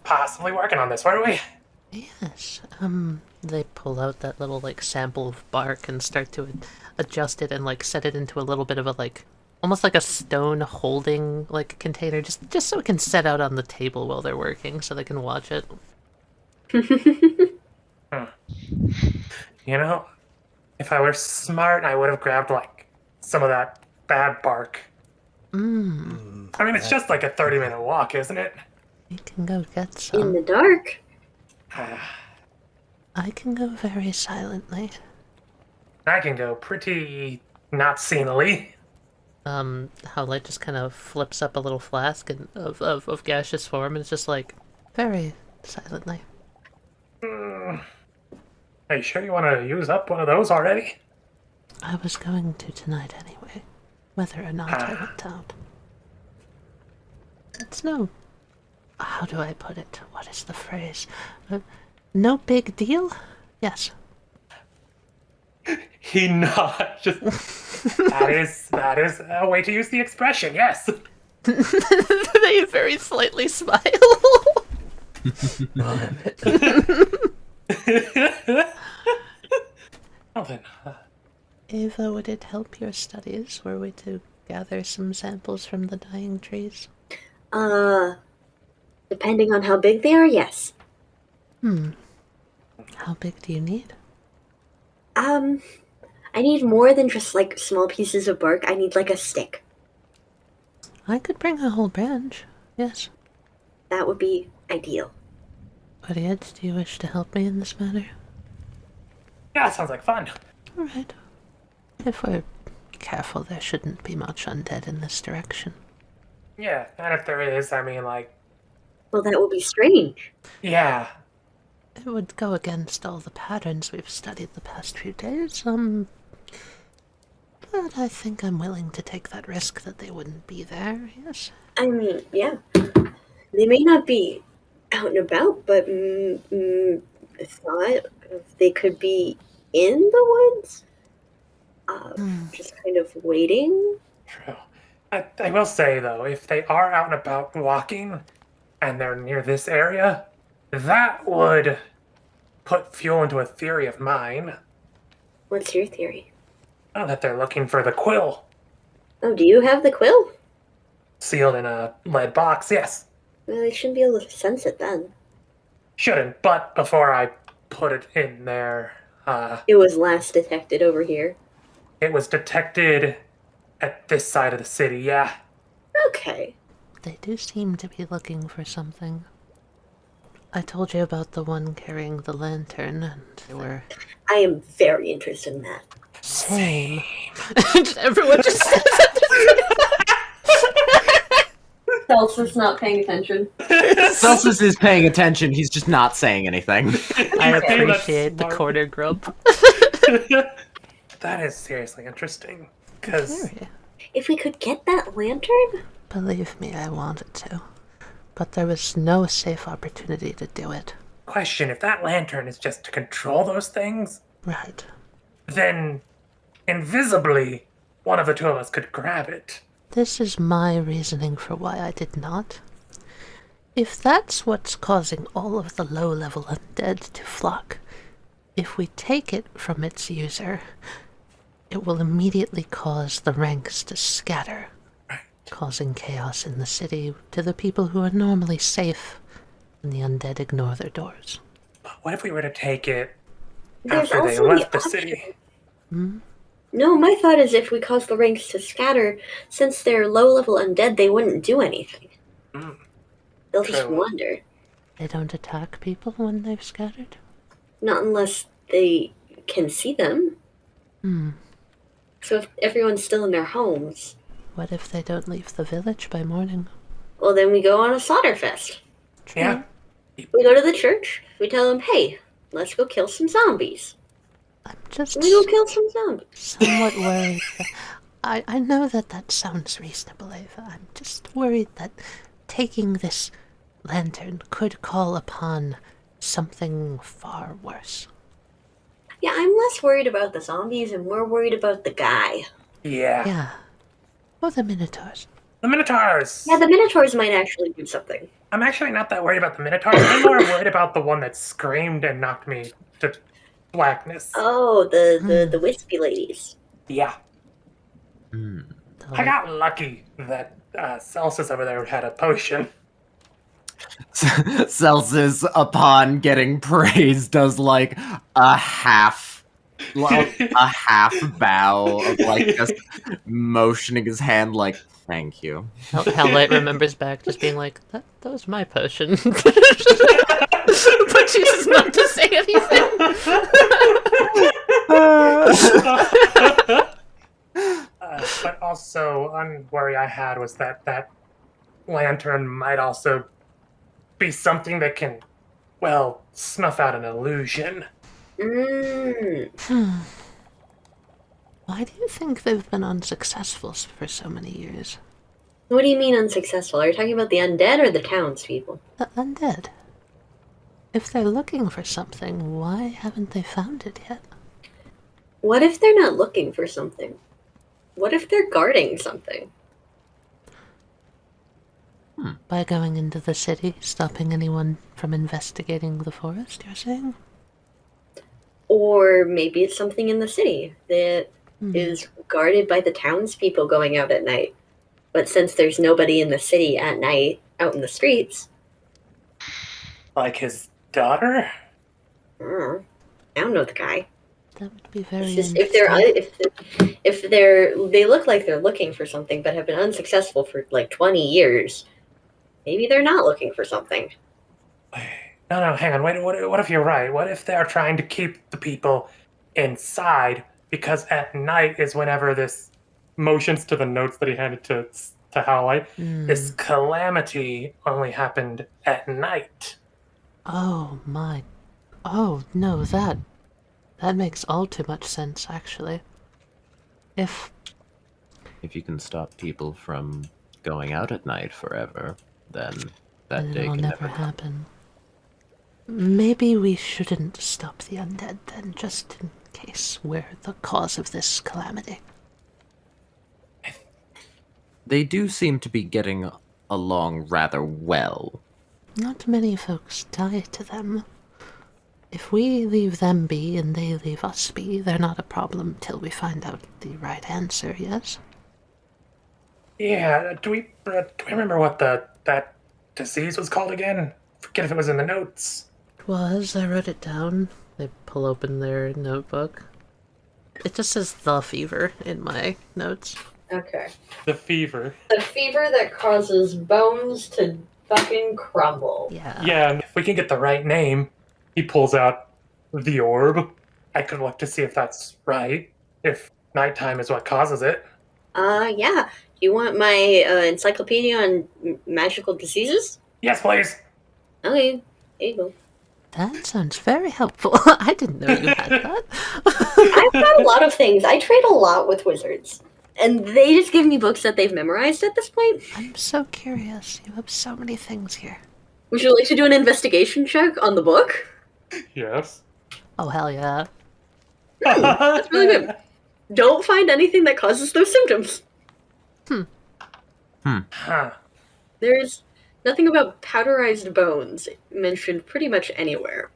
possibly working on this, weren't we? Yes, they pull out that little, like, sample of bark and start to adjust it and, like, set it into a little bit of a, like, almost like a stone holding, like, container, just so it can set out on the table while they're working, so they can watch it. You know, if I were smart, I would have grabbed, like, some of that bad bark. I mean, it's just like a 30-minute walk, isn't it? You can go get In some. the dark. I can go very silently. I can go pretty not scenily. Howlite just kind of flips up a little flask of gaseous form and is just like, very silently. Are you sure you want to use up one of those already? I was going to tonight anyway, whether or not I went out. It's no... How do I put it? What is the phrase? No big deal? Yes. He nods. That is a way to use the expression, yes. They very slightly smile. Well then, Ava, would it help your studies were we to gather some samples from the dying trees? Depending on how big they are, yes. How big do you need? I need more than just, like, small pieces of bark. I need, like, a stick. I could bring a whole branch, yes. That would be ideal. Uryte, do you wish to help me in this matter? yeah, that sounds like fun. Alright. If we're careful, there shouldn't be much undead in this direction. Yeah, and if there is, I mean, like, Well, that would be strange. yeah. It would go against all the patterns we've studied the past few days, but I think I'm willing to take that risk that they wouldn't be there, yes. I mean, yeah. They may not be out and about, but I thought they could be in the woods. Just kind of waiting. True. I will say, though, if they are out and about walking and they're near this area, that would put fuel into a theory of mine. What's your theory? Oh, that they're looking for the quill. Oh, do you have the quill? Sealed in a lead box, yes. Well, they shouldn't be able to sense it then. Shouldn't, but before I put it in there, It was last detected over here. it was detected at this side of the city, yeah. Okay. They do seem to be looking for something. I told you about the one carrying the lantern, and they were... I am very interested in that. Same. Everyone just says it. Celsus not paying attention. Celsus is paying attention, he's just not saying anything. I That's appreciate the smart. corner grub. That is seriously interesting. Because, If we could get that lantern? Believe me, I wanted to. But there was no safe opportunity to do it. question, if that lantern is just to control those things, Right. then invisibly, one of the two of us could grab it. This is my reasoning for why I did not. If that's what's causing all of the low-level undead to flock, if we take it from its user, it will immediately cause the ranks to scatter, causing chaos in the city to the people who are normally safe when the undead ignore their doors. But what if we were to take it There's after they also the left the option. city? No, my thought is if we cause the ranks to scatter, since they're low-level undead, they wouldn't do anything. Mm. They'll just True. wander. They don't attack people when they've scattered? Not unless they can see them. So if everyone's still in their homes, What if they don't leave the village by morning? well, then we go on a slaughter fest. True. Yeah. We go to the church, we tell them, hey, let's go kill some zombies. I'm just We go kill some zombies. somewhat worried. I know that sounds reasonable, Ava. I'm just worried that taking this lantern could call upon something far worse. Yeah, I'm less worried about the zombies and more worried about the guy. Yeah. Yeah. Or the Minotaurs. The Minotaurs! Yeah, the Minotaurs might actually do something. I'm actually not that worried about the Minotaurs. I'm more worried about the one that screamed and knocked me to blackness. Oh, the wispy ladies. Yeah. The I got lucky that Celsus over there had a potion. Celsus, upon getting praised, does like a half bow of like just motioning his hand like, thank you. Howlite remembers back just being like, that was my potion. But chooses not to say anything. But also, one worry I had was that that lantern might also be something that can, well, snuff out an illusion. Mm. Why do you think they've been unsuccessful for so many years? What do you mean unsuccessful? Are you talking about the undead or the townspeople? The undead. If they're looking for something, why haven't they found it yet? What if they're not looking for something? What if they're guarding something? By going into the city, stopping anyone from investigating the forest, you're saying? Or maybe it's something in the city that is guarded by the townspeople going out at night. But since there's nobody in the city at night, out in the streets, Like his daughter? I don't know the guy. That would be very It's just interesting. if they look like they're looking for something but have been unsuccessful for like 20 years, maybe they're not looking for something. No, hang on. Wait, what if you're right? What if they're trying to keep the people inside because at night is whenever this motions to the notes that he handed to Howlite. This calamity only happened at night. Oh my. Oh no, that makes all too much sense, actually. If you can stop people from going out at night forever, then that then day it'll can never never come. happen. Maybe we shouldn't stop the undead then, just in case we're the cause of this calamity. They do seem to be getting along rather well. Not many folks die to them. If we leave them be and they leave us be, they're not a problem till we find out the right answer, yes? Yeah, do we remember what that disease was called again? Forget if it was in the notes. It was, I wrote it down. They pull open their notebook. It just says the fever in my notes. Okay. The fever. The fever that causes bones to fucking crumble. Yeah. Yeah, and if we can get the right name, he pulls out the orb. I could look to see if that's right. If nighttime is what causes it. Yeah. Do you want my encyclopedia on magical diseases? Yes, please. Okay, here you go. That sounds very helpful. I didn't know you had that. I've got a lot of things. I trade a lot with wizards. And they just give me books that they've memorized at this point. I'm so curious. You have so many things here. Would you like to do an investigation check on the book? Yes. Oh, hell yeah. That's really good. Don't find anything that causes those symptoms. Huh. There's nothing about powderized bones mentioned pretty much anywhere.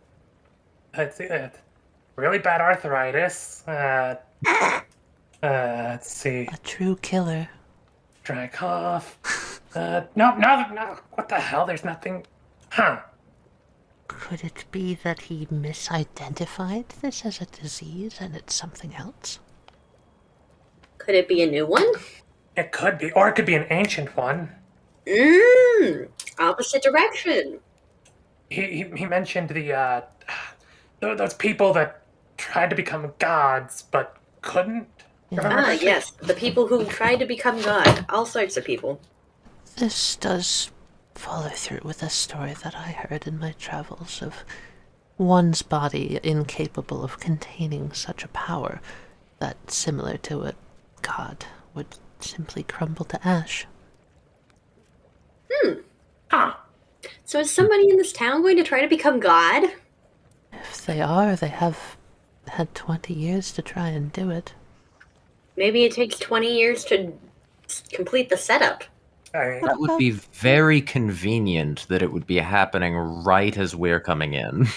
Let's see that. Really bad arthritis. Let's see. A true killer. Dry cough. No. What the hell? There's nothing. Huh. Could it be that he misidentified this as a disease and it's something else? Could it be a new one? It could be, or it could be an ancient one. Opposite direction. He mentioned those people that tried to become gods but couldn't. Yes, the people who tried to become God. All sorts of people. This does follow through with a story that I heard in my travels of one's body incapable of containing such a power that, similar to a god, would simply crumble to ash. Huh. So is somebody in this town going to try to become God? If they are, they have had 20 years to try and do it. Maybe it takes 20 years to complete the setup. That would be very convenient that it would be happening right as we're coming in.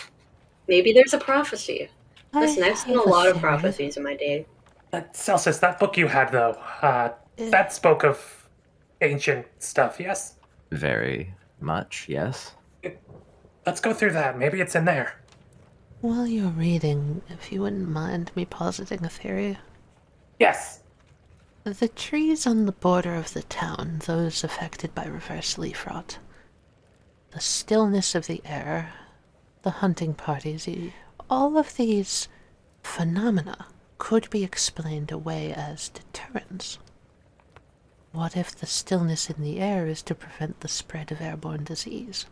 Maybe there's a prophecy. Listen, I've seen a have a lot of theory. prophecies in my day. Celsus, that book you had though, that spoke of ancient stuff. Yes. Very much, yes. Let's go through that. Maybe it's in there. While you're reading, if you wouldn't mind me positing a theory. Yes. The trees on the border of the town, those affected by reverse leaf rot, the stillness of the air, the hunting parties, all of these phenomena could be explained away as deterrents. What if the stillness in the air is to prevent the spread of airborne disease?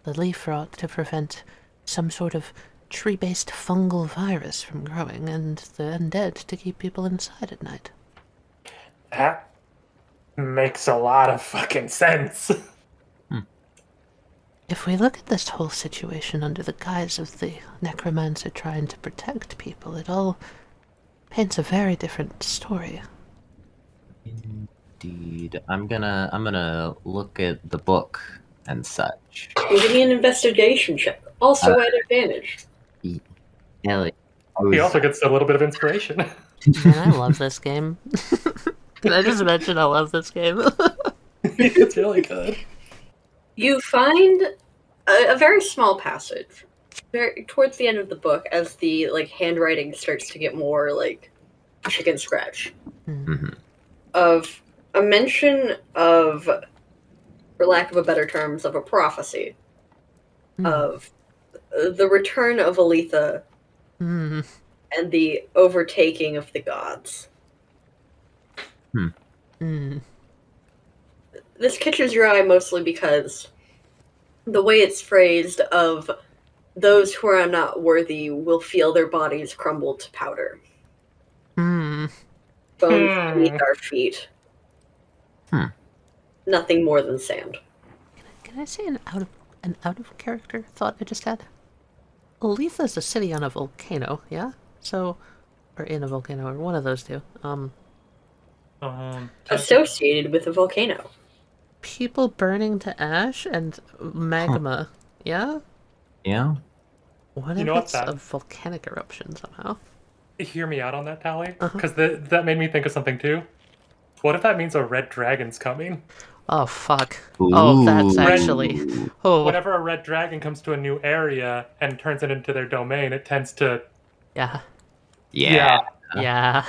The leaf rot to prevent some sort of tree-based fungal virus from growing, and the undead to keep people inside at night. That makes a lot of fucking sense. If we look at this whole situation under the guise of the necromancer trying to protect people, it all paints a very different story. Indeed. I'm gonna look at the book and such. Give me an investigation check. Also at advantage. Ellie, He also gets a little bit of inspiration. Man, I love this game. Did I just mention I love this game? It's really good. You find a very small passage towards the end of the book as the handwriting starts to get more chicken scratch. Of a mention of, for lack of a better terms, of a prophecy of the return of Aletha and the overtaking of the gods. This catches your eye mostly because the way it's phrased of those who are not worthy will feel their bodies crumble to powder. Bones beneath our feet. Nothing more than sand. Can I say an out of character thought I just had? Aletha is a city on a volcano, yeah? So, or in a volcano, or one of those two. Associated with a volcano. People burning to ash and magma, yeah? Yeah? What You if know what it's that- a volcanic eruption somehow? Hear me out on that, Tali, because that made me think of something too. What if that means a red dragon's coming? Oh, fuck. Oh, that's Ooh. actually... Oh, Whenever a red dragon comes to a new area and turns it into their domain, it tends to... yeah. Yeah. Yeah.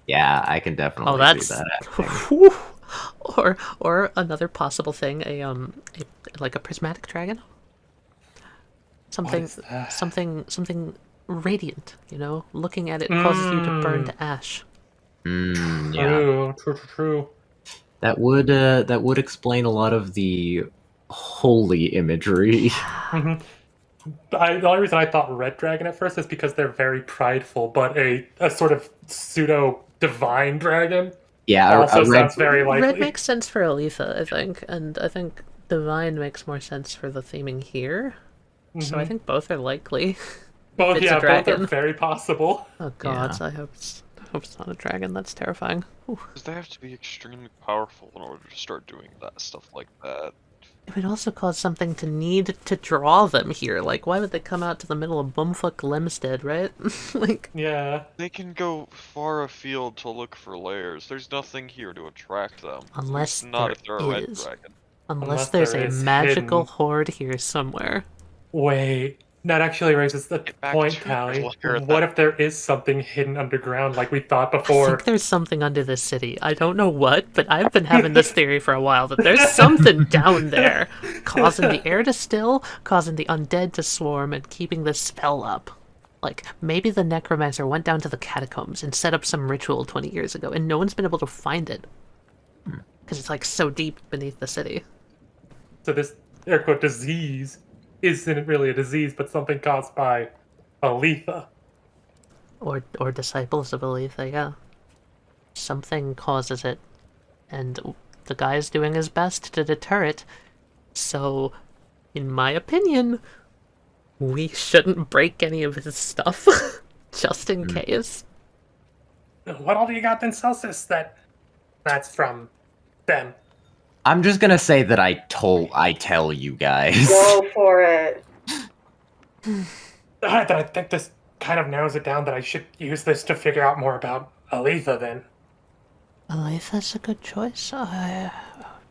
Yeah, I can definitely Oh, that's... see that happening. or another possible thing, like a prismatic dragon? Something, What is that? something radiant, you know? Looking at it causes you to burn to ash. Yeah. True. That would explain a lot of the holy imagery. The only reason I thought red dragon at first is because they're very prideful, but a sort of pseudo-divine dragon Yeah, also a red, sounds very likely. Red makes sense for Aletha, I think, and I think divine makes more sense for the theming here. So I think both are likely. Both, it's a both dragon. are very possible. Oh god, Yeah. I hope it's not a dragon. That's terrifying. Ooh. Because they have to be extremely powerful in order to start doing that stuff like that. It would also cause something to need to draw them here. Like, why would they come out to the middle of Bumfuck Lemstead, right? Like, Yeah. They can go far afield to look for lairs. There's nothing here to attract them. Unless There's not there if they're a red is. dragon. unless there's there a is magical hidden. horde here somewhere. Wait, that actually raises the Get back point, to Tali. your lair What then. if there is something hidden underground like we thought I before? think there's something under this city. I don't know what, but I've been having this theory for a while that there's something down there causing the air to still, causing the undead to swarm, and keeping this spell up. Like, maybe the necromancer went down to the catacombs and set up some ritual 20 years ago, and no one's been able to find it. Because it's, like, so deep beneath the city. So this air quote disease isn't really a disease, but something caused by Aletha. Or disciples of Aletha, yeah. Something causes it, and the guy's doing his best to deter it. So, in my opinion, we shouldn't break any of his stuff, just in case. What all do you got in Celsus that's from them? I'm just gonna say that I tell you guys. Go for it. Alright, then I think this kind of narrows it down that I should use this to figure out more about Aletha then. Aletha's a good choice.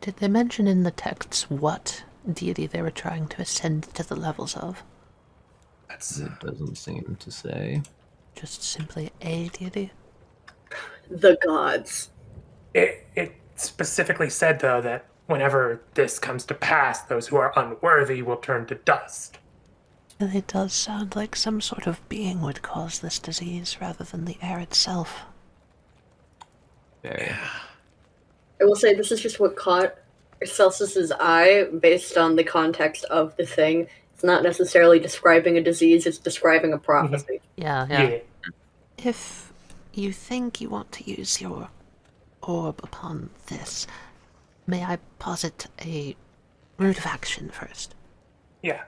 Did they mention in the texts what deity they were trying to ascend to the levels of? That's It doesn't seem to say. Just simply a deity? The gods. it specifically said though that whenever this comes to pass, those who are unworthy will turn to dust. It does sound like some sort of being would cause this disease rather than the air itself. Very. I will say this is just what caught Celsus's eye based on the context of the thing. It's not necessarily describing a disease, it's describing a prophecy. Yeah. If you think you want to use your orb upon this, may I posit a route of action first? Yeah.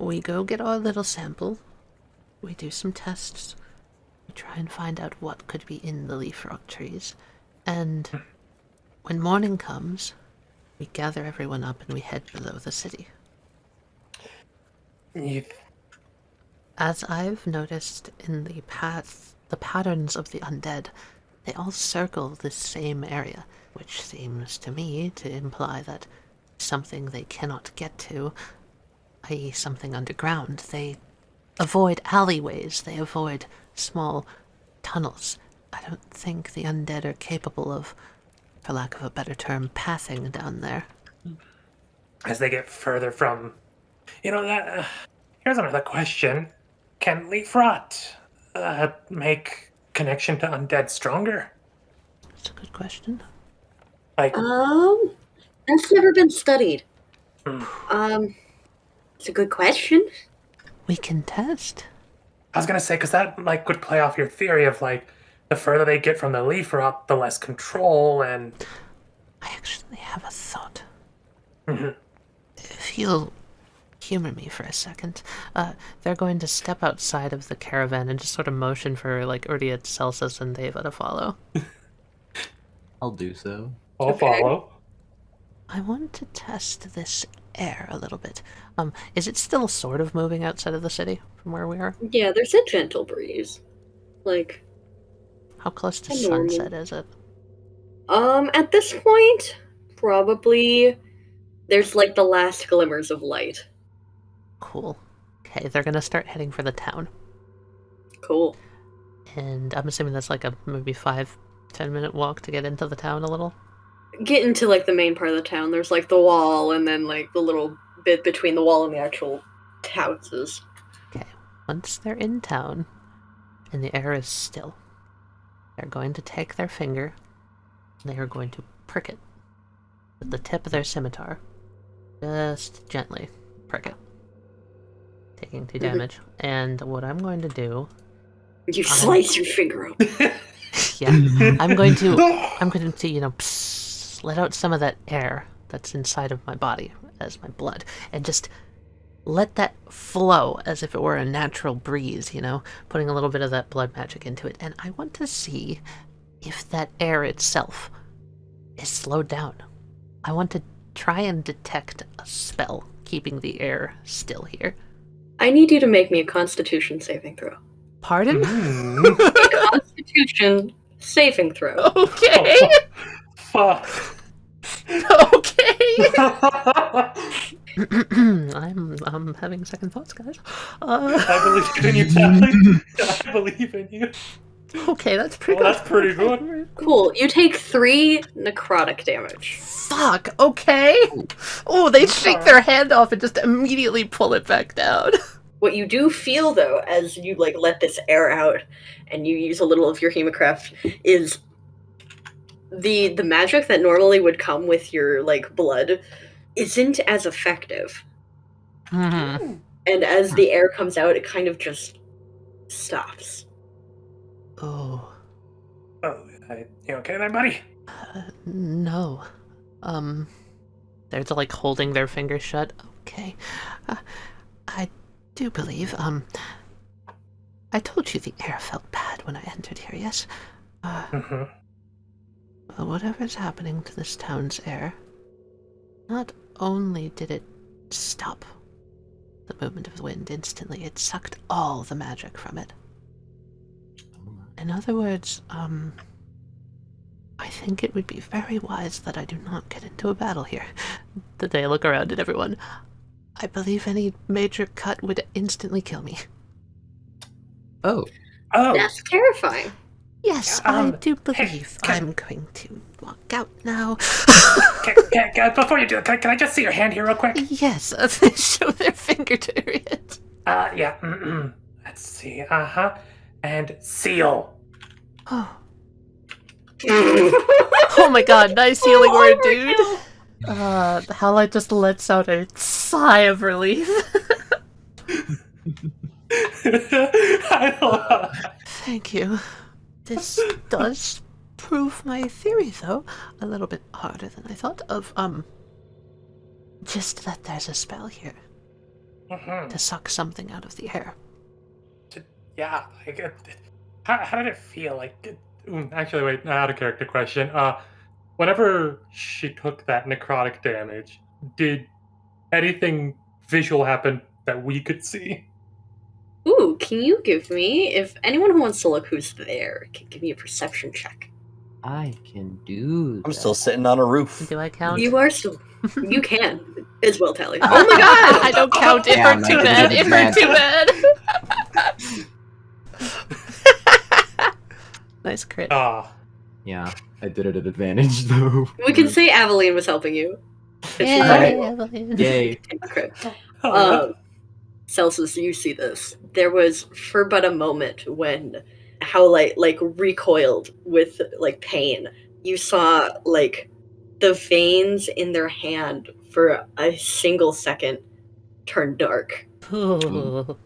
We go get our little sample, we do some tests, we try and find out what could be in the leaf rock trees, and when morning comes, we gather everyone up and we head below the city. As I've noticed in the patterns of the undead, they all circle this same area, which seems to me to imply that something they cannot get to, i.e. something underground. They avoid alleyways, they avoid small tunnels. I don't think the undead are capable of, for lack of a better term, pathing down there. As they get further from... here's another question. Can leaf rot make connection to undead stronger? That's a good question. Like, That's never been studied. It's a good question. We can test. I was gonna say, because that would play off your theory of the further they get from the leaf rot, the less control and... I actually have a thought. Mm-hmm. If you'll humor me for a second, they're going to step outside of the caravan and just sort of motion for Uryte, Celsus, and Deva to follow. I'll do so. I'll follow. I want to test this air a little bit. Is it still sort of moving outside of the city from where we are? Yeah, there's a gentle breeze. How close to normal. sunset is it? At this point, probably there's the last glimmers of light. Cool. Okay, they're gonna start heading for the town. Cool. And I'm assuming that's a maybe 5-10 minute walk to get into the town a little? Get into the main part of the town. There's the wall and then the little bit between the wall and the actual houses. Okay, once they're in town and the air is still, they're going to take their finger and they are going to prick it with the tip of their scimitar. Just gently prick it. Taking 2 damage. And what I'm going to do... You slice your finger open. Yeah. I'm going to, let out some of that air that's inside of my body as my blood. And just let that flow as if it were a natural breeze, putting a little bit of that blood magic into it. And I want to see if that air itself is slowed down. I want to try and detect a spell keeping the air still here. I need you to make me a Constitution saving throw. Pardon? A Constitution saving throw. Okay. Fuck. Okay. I'm having second thoughts, guys. I believe in you, Tali. I believe in you. Okay, that's pretty good. That's pretty good. Cool. You take 3 necrotic damage. Fuck, okay. Oh, they shake their hand off and just immediately pull it back down. What you do feel, though, as you let this air out and you use a little of your hemocraft, is the magic that normally would come with your blood isn't as effective. Mm-hmm. And as the air comes out, it kind of just stops. Oh. Oh, you okay there, buddy? No. They're holding their fingers shut. Okay. I do believe, I told you the air felt bad when I entered here, yes? Whatever's happening to this town's air, not only did it stop the movement of the wind instantly, it sucked all the magic from it. In other words, I think it would be very wise that I do not get into a battle here. They look around at everyone. I believe any major cut would instantly kill me. Oh. That's terrifying. Yes, I do believe I'm going to walk out now. Before you do it, can I just see your hand here real quick? Yes, they show their finger to it. Yeah. Let's see. And seal. Oh. Oh my god, nice healing word, dude. Howlite just lets out a sigh of relief. Thank you. This does prove my theory, though. A little bit harder than I thought of, just that there's a spell here. To suck something out of the air. Yeah, like, how did it feel? Like, actually, wait, out of character question. Whenever she took that necrotic damage, did anything visual happen that we could see? Ooh, can you give me, if anyone who wants to look who's there, can give me a perception check. I can do I'm that. still sitting on a roof. Do I count? You are still... You can, as well, Tali. Oh my god! I don't count. It Damn, hurt too I bad. didn't It hurt too bad. Nice crit. Yeah, I did it at advantage though. We can say Avaline was helping you. Yay, Right. Avaline. Yay. Crit. Celsus, you see this. There was for but a moment when Howlite recoiled with pain. You saw the veins in their hand for a single second turn dark. Ooh.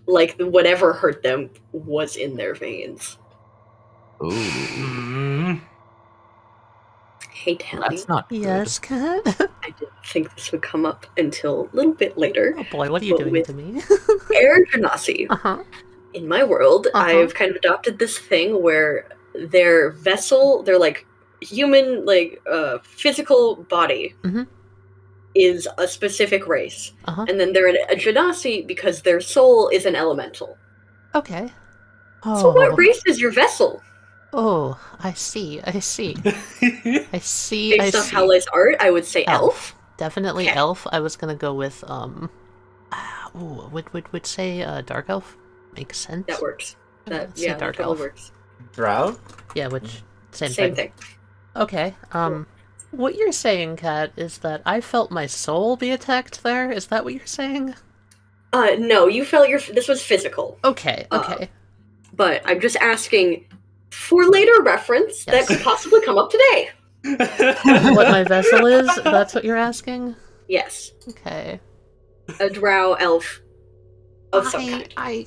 Like whatever hurt them was in their veins. Ooh, Hey Tali, that's not good. Yes, Cat? I didn't think this would come up until a little bit later. Oh boy, what are you But doing with to me? Heir Genasi. Uh-huh. In my world, I've kind of adopted this thing where their vessel, their human physical body Mhm. is a specific race. Uh-huh. And then they're a Genasi because their soul is an elemental. Okay. So what race is your vessel? Oh, I see. I see. Based off Howlite's art, I would say elf. Definitely Okay. elf. I was gonna go with would say dark elf. Makes sense. That works. Let's say That dark totally elf. works. Drow? Yeah, which Same thing. Okay. What you're saying, Kat, is that I felt my soul be attacked there? Is that what you're saying? No, you felt this was physical. Okay, okay. But I'm just asking for later reference that Yes. could possibly come up today. What my vessel is? That's what you're asking? Yes. Okay. A drow elf of some kind. I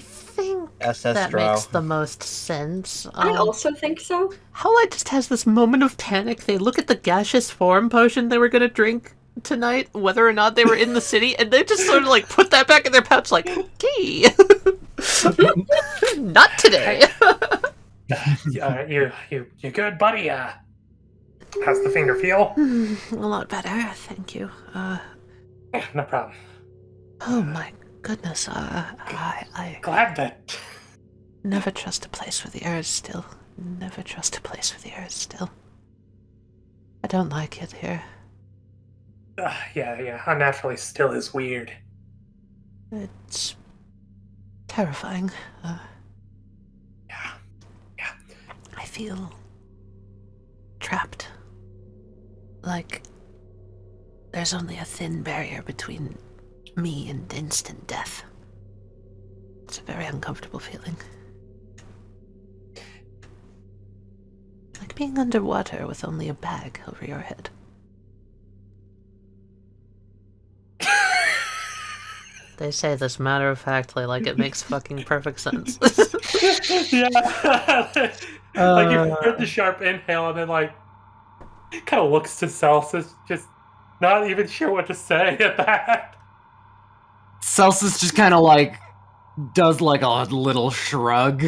think SS that Drow. makes the most sense. I also think so. Howlite just has this moment of panic. They look at the gaseous form potion they were gonna drink tonight, whether or not they were in the city, and they just sort of put that back in their pouch like, okay. Not today. You good, buddy? How's the finger feel? A lot better, thank you. Yeah, no problem. Oh my goodness, I Glad that. never trust a place where the air is still. Never trust a place where the air is still. I don't like it here. Yeah, unnaturally still is weird. It's terrifying. Yeah. I feel trapped. Like there's only a thin barrier between me and instant death. It's a very uncomfortable feeling. Like being underwater with only a bag over your head. They say this matter-of-factly like it makes fucking perfect sense. Yeah. You heard the sharp inhale and then kind of looks to Celsus, just not even sure what to say at that. Celsus just kind of does a little shrug.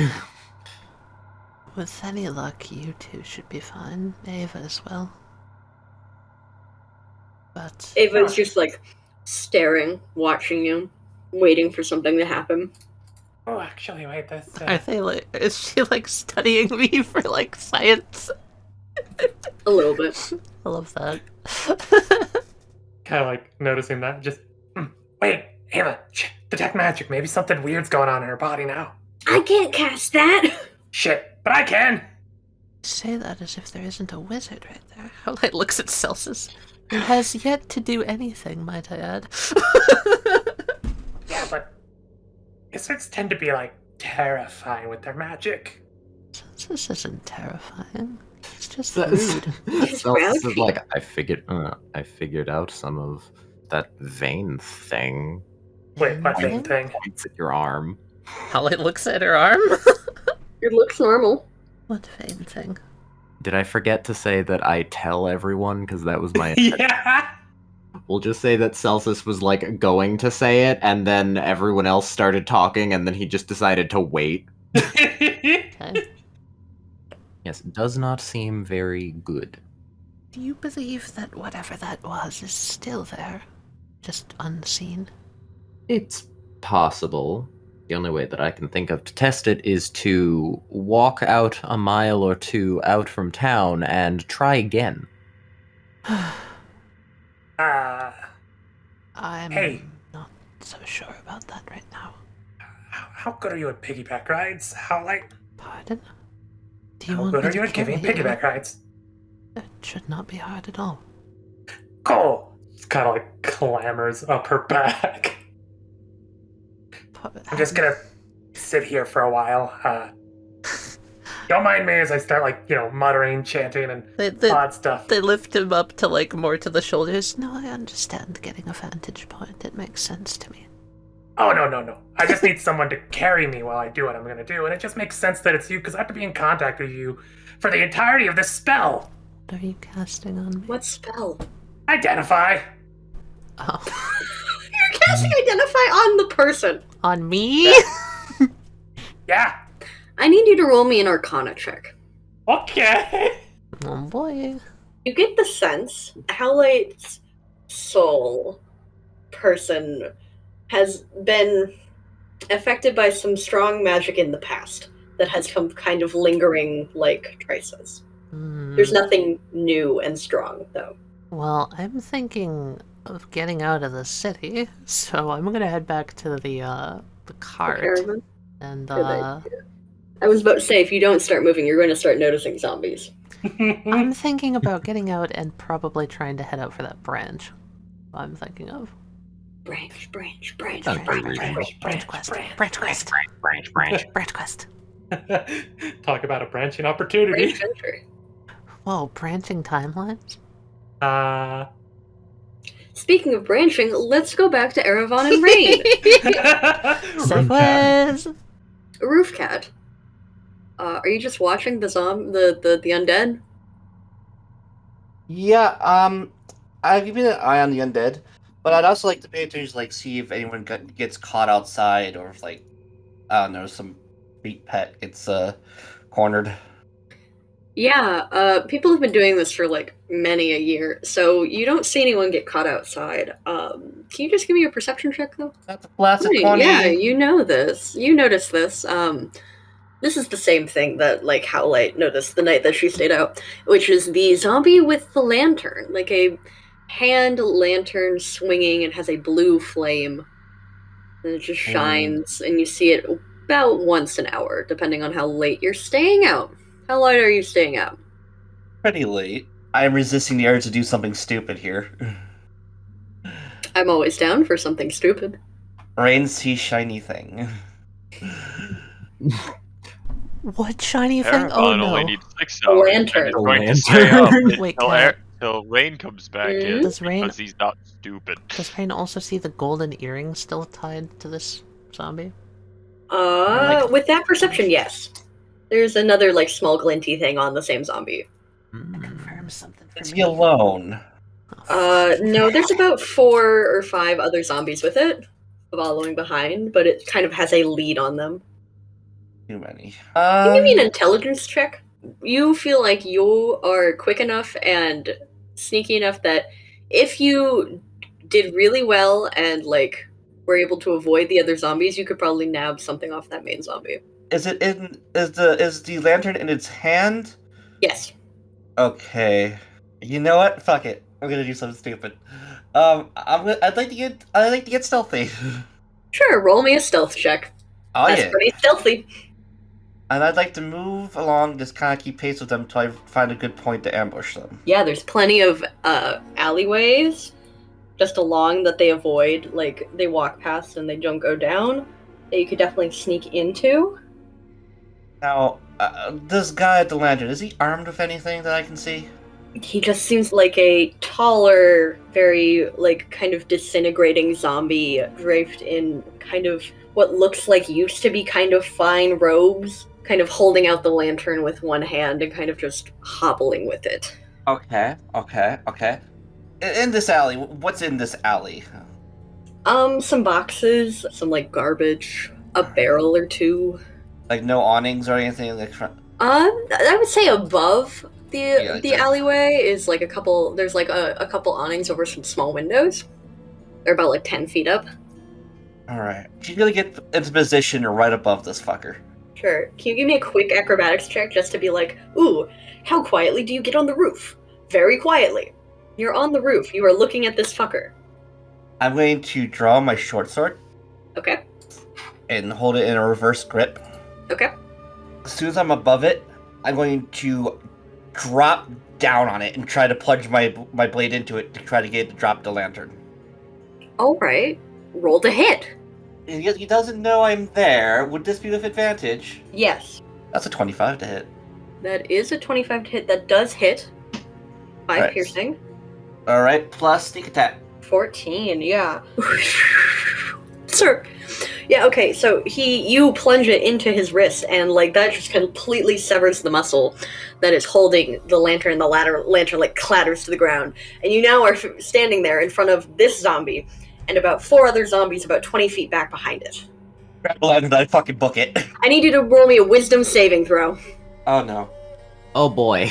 With any luck, you two should be fine. Ava as well. But Ava's just staring, watching you, waiting for something to happen. Oh, actually, wait, this. are they is she studying me for science? A little bit. I love that. Kind of noticing that. Just wait, Ava, detect magic. Maybe something weird's going on in her body now. I can't cast that. Shit, but I can. Say that as if there isn't a wizard right there. Howlite looks at Celsus, who has yet to do anything, might I add. Yeah, but wizards tend to be terrifying with their magic. This isn't terrifying. It's just Celsus rude. is like, I figured out some of that vein thing. Wait, what Vein thing? Points at your arm. Howlite looks at her arm. It looks normal. What vein thing? Did I forget to say that I tell everyone? Because that was my... Yeah. We'll just say that Celsus was, like, going to say it, and then everyone else started talking, and then he just decided to wait. Okay. Yes, does not seem very good. Do you believe that whatever that was is still there? Just unseen? It's possible. The only way that I can think of to test it is to walk out a mile or two out from town and try again. I'm Hey. not so sure about that right now. How good are you at piggyback rides? Pardon? Do you How want good me are to you at giving carry you? piggyback rides? It should not be hard at all. Cool. It's kind of like clambers up her back. I'm just gonna sit here for a while. Don't mind me as I start, like, muttering, chanting, and odd stuff. They lift him up to, like, more to the shoulders. No, I understand getting a vantage point. It makes sense to me. Oh, no. I just need someone to carry me while I do what I'm gonna do, and it just makes sense that it's you, because I have to be in contact with you for the entirety of this spell. What are you casting on me? What spell? Identify. Oh. You're casting Identify on the person. On me? Yeah. I need you to roll me an Arcana check. Okay. Oh boy. You get the sense Howlite's soul person has been affected by some strong magic in the past that has come kind of lingering like traces. There's nothing new and strong, though. Well, I'm thinking of getting out of the city, so I'm gonna head back to the cart. Erevan? And, I was about to say, if you don't start moving, you're going to start noticing zombies. I'm thinking about getting out and probably trying to head out for that branch. I'm thinking of. Branch. Sounds pretty reasonable. Branch quest. Talk about a branching opportunity. Branch entry. Whoa, branching timelines? Speaking of branching, let's go back to Erevan and Reine. Segues! Roofcat. Are you just watching the undead? Yeah, I've keeping an eye on the undead, but I'd also like to pay attention to, like, see if anyone gets caught outside, or if, like, I don't know, some beat pet gets cornered. Yeah, people have been doing this for like many a year, so you don't see anyone get caught outside. Can you just give me a perception check, though? That's a classic Right, 20. yeah, you know this. You noticed this. This is the same thing that, like, Howlite noticed the night that she stayed out, which is the zombie with the lantern, like a hand lantern swinging. It has a blue flame, and it just shines, and you see it about once an hour, depending on how late you're staying out. How late are you staying out? Pretty late. I'm resisting the urge to do something stupid here. I'm always down for something stupid. Reine sees shiny thing. What shiny thing? Oh Erevan no. only needs 6 A hours. lantern. And it's A going to lantern. stay up Wait, until, Kat. till Reine comes back in. Does Reine Because he's not stupid. also see the golden earring still tied to this zombie? With that perception, yes. There's another, like, small glinty thing on the same zombie. Confirm something for Is me. he alone? No, there's about 4 or 5 other zombies with it, following behind, but it kind of has a lead on them. Too many. Can you give me an intelligence check? You feel like you are quick enough and sneaky enough that if you did really well and, like, were able to avoid the other zombies, you could probably nab something off that main zombie. Is the lantern in its hand? Yes. Okay. You know what? Fuck it. I'm gonna do something stupid. I'd like to get stealthy. Sure, roll me a stealth check. Oh That's yeah. pretty stealthy. And I'd like to move along, just kind of keep pace with them until I find a good point to ambush them. Yeah, there's plenty of alleyways just along that they avoid. Like, they walk past and they don't go down that you could definitely sneak into. Now, This guy at the lantern, is he armed with anything that I can see? He just seems like a taller, very, like, kind of disintegrating zombie draped in kind of what looks like used to be kind of fine robes, kind of holding out the lantern with one hand and kind of just hobbling with it. Okay. In this alley, what's in this alley? Some boxes, some, like, garbage, a barrel or two. Like no awnings or anything like. I would say above the Yeah. alleyway is like a couple. There's like a couple awnings over some small windows. They're about like 10 feet up. All right, she's gonna get into position right above this fucker. Sure. Can you give me a quick acrobatics check just to be like, ooh, how quietly do you get on the roof? Very quietly. You're on the roof. You are looking at this fucker. I'm going to draw my short sword Okay. and hold it in a reverse grip. Okay. As soon as I'm above it, I'm going to drop down on it and try to plunge my blade into it to try to get it to drop the lantern. All right. Roll to hit. He doesn't know I'm there. Would this be with advantage? Yes. That's a 25 to hit. That is a 25 to hit. That does hit. 5 Right. piercing. All right, plus sneak attack. 14, yeah. Sir. Yeah, okay, so you plunge it into his wrist, and, like, that just completely severs the muscle that is holding the lantern, and the lantern, like, clatters to the ground. And you now are standing there in front of this zombie, and about 4 other zombies about 20 feet back behind it. Grab the lantern, I fucking book it. I need you to roll me a wisdom saving throw. Oh no. Oh boy.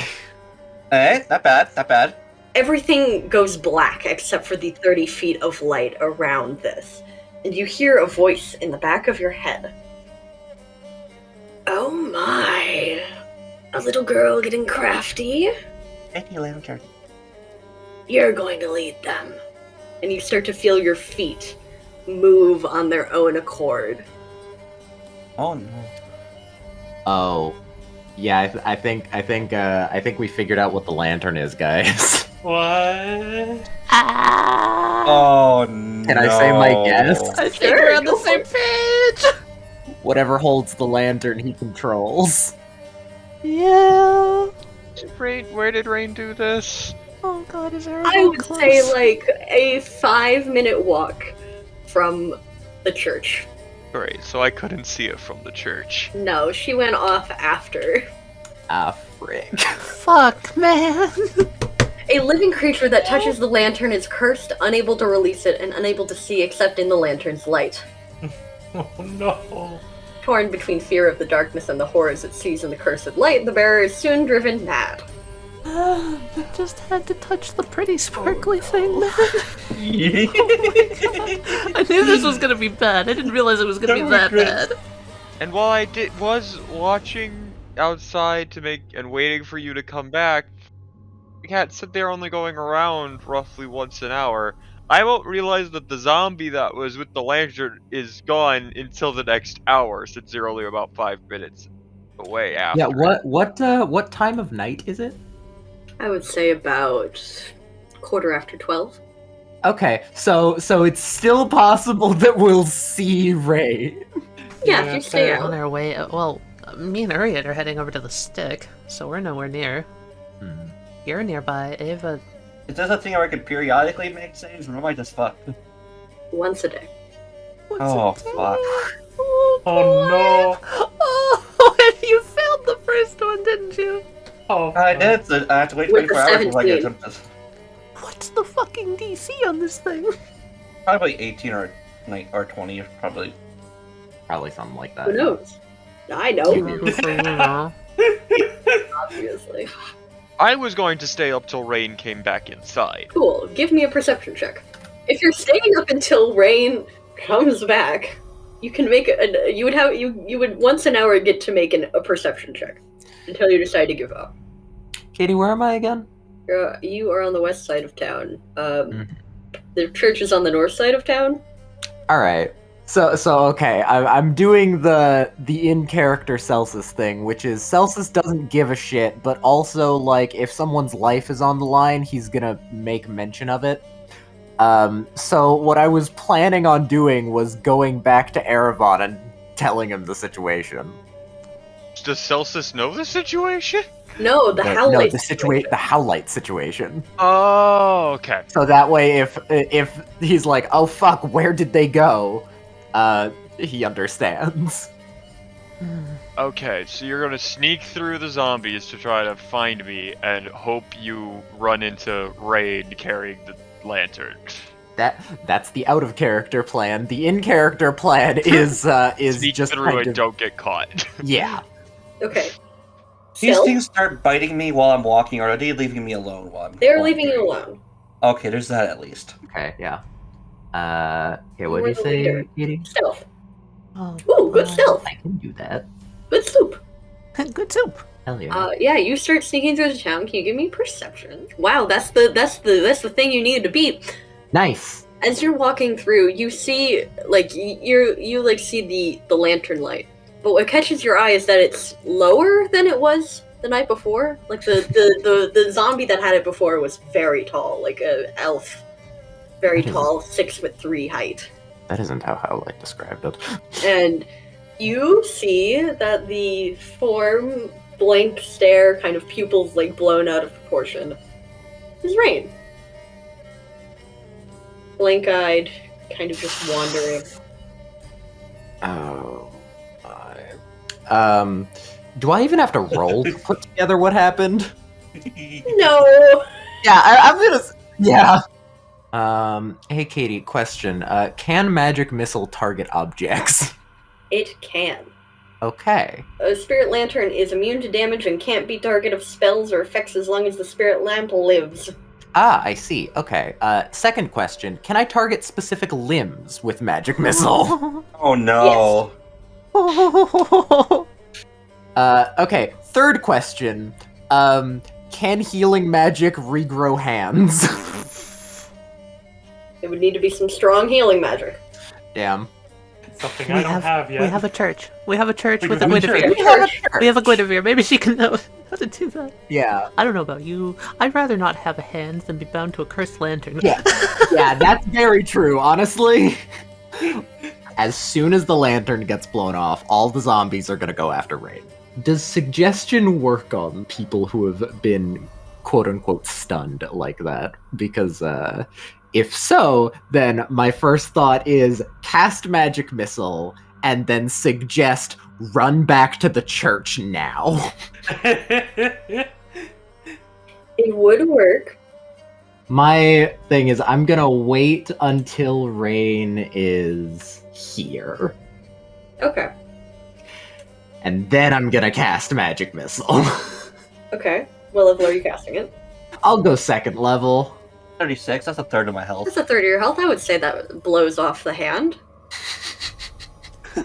Hey, not bad. Everything goes black except for the 30 feet of light around this. And you hear a voice in the back of your head. Oh my. A little girl getting crafty? Take your lantern. You're going to lead them. And you start to feel your feet move on their own accord. Oh no. Oh. Yeah, I think we figured out what the lantern is, guys. What? Oh no. Can I say my guess? I think Sure, we're on go the same for page! Whatever holds the lantern, he controls. Yeah. Where did Reine do this? Oh god, is there I would say like a 5-minute walk from the church. Great, so I couldn't see it from the church. No, she went off after. Ah, frick. Fuck, man. A living creature that touches the lantern is cursed, unable to release it, and unable to see except in the lantern's light. Oh no. Torn between fear of the darkness and the horrors it sees in the cursed light, the bearer is soon driven mad. I just had to touch the pretty sparkly thing, man. Yeah. Oh my god. I knew this was gonna be bad. I didn't realize it was gonna be that bad. And while I was watching outside and waiting for you to come back, we can't sit there only going around roughly once an hour. I won't realize that the zombie that was with the lantern is gone until the next hour, since you're only about 5 minutes away after. Yeah, what time of night is it? I would say about 12:15. Okay, so it's still possible that we'll see Ray. Yeah, if you stay On out. our way, well, me and Uryte are heading over to the stick, so we're nowhere near. You're nearby, Ava. Is this a thing where I could periodically make saves, or am I just fucked? Once a day. Oh fuck. Oh no. Oh, and you failed the first one, didn't you? Oh, I did. So I have to wait With 24 the hours before I get 17. attempted. What's the fucking DC on this thing? Probably 18 or 20, probably. Probably something like that. Who knows? I know, No. obviously. I was going to stay up till Reine came back inside. Cool. Give me a perception check. If you're staying up until Reine comes back, you can make you would once an hour get to make a perception check until you decide to give up. Katie, where am I again? You are on the west side of town. The church is on the north side of town. All right. So okay, I'm doing the in-character Celsus thing, which is Celsus doesn't give a shit, but also, like, if someone's life is on the line, he's gonna make mention of it. So what I was planning on doing was going back to Erevan and telling him the situation. Does Celsus know the situation? No, the No, Howlite the Howlite situation. Oh, okay. So that way, if he's like, oh fuck, where did they go? He understands. Okay, so you're gonna sneak through the zombies to try to find me and hope you run into Reine carrying the lantern. That's the out of character plan. The in character plan is Sneak just through kind and of, don't get caught. yeah. Okay. These Stealth? things start biting me while I'm walking, or are they leaving me alone while I'm They're walking? leaving you alone. Okay, there's that at least. Okay, yeah. Okay, what You're did you the say, leader. Katie? Stealth. Oh, Ooh, good stealth. I can do that. Good sloop. Good soup. Hell yeah. Yeah, you start sneaking through the town. Can you give me perception? Wow, that's the thing you needed to beat. Nice. As you're walking through, you see like you see the lantern light. But what catches your eye is that it's lower than it was the night before. Like the zombie that had it before was very tall, like a elf. Very That is- tall, 6'3" height. That isn't how Howlite described it. And you see that the form, blank stare, kind of pupils like blown out of proportion, is Reine. Blank-eyed, kind of just wandering. Oh. Do I even have to roll to put together what happened? No! Yeah, I'm gonna. Yeah. Hey Katie, question. Can magic missile target objects? It can. Okay. A spirit lantern is immune to damage and can't be target of spells or effects as long as the spirit lamp lives. Ah, I see. Okay. Second question. Can I target specific limbs with magic missile? Oh no. Okay. Third question. Can healing magic regrow hands? It would need to be some strong healing magic. Damn. Something I don't have yet. We have a church. We have a church We with a have a church. Guinevere. We have a Guinevere. Maybe she can know how to do that. Yeah. I don't know about you. I'd rather not have a hand than be bound to a cursed lantern. Yeah. Yeah, that's very true, honestly. As soon as the lantern gets blown off, all the zombies are gonna go after Reine. Does suggestion work on people who have been quote-unquote stunned like that? Because, if so, then my first thought is cast magic missile and then suggest run back to the church now. It would work. My thing is I'm gonna wait until Reine is here. Okay. And then I'm gonna cast magic missile. Okay. What level are you casting it? I'll go second level. 36, that's a third of my health. That's a third of your health. I would say that blows off the hand. The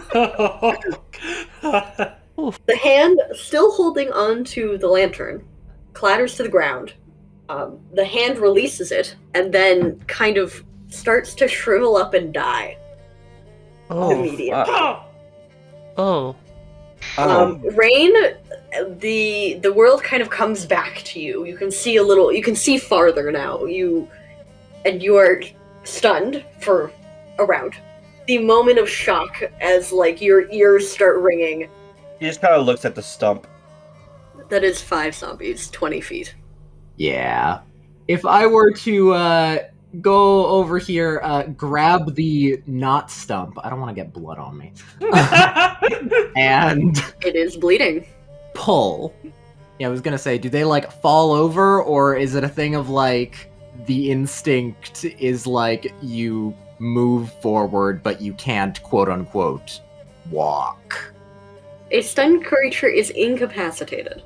hand, still holding on to the lantern, clatters to the ground. The hand releases it, and then kind of starts to shrivel up and die immediately. Oh. Reine, the world kind of comes back to you. You can see a little. You can see farther now. You are stunned for a round. The moment of shock as like your ears start ringing. He just kind of looks at the stump. That is 5 zombies, 20 feet. Yeah. If I were to go over here, grab the knot stump. I don't want to get blood on me. And It is bleeding. pull. Yeah, I was gonna say, do they like fall over, or is it a thing of like the instinct is like you move forward, but you can't quote unquote walk? A stunned creature is incapacitated.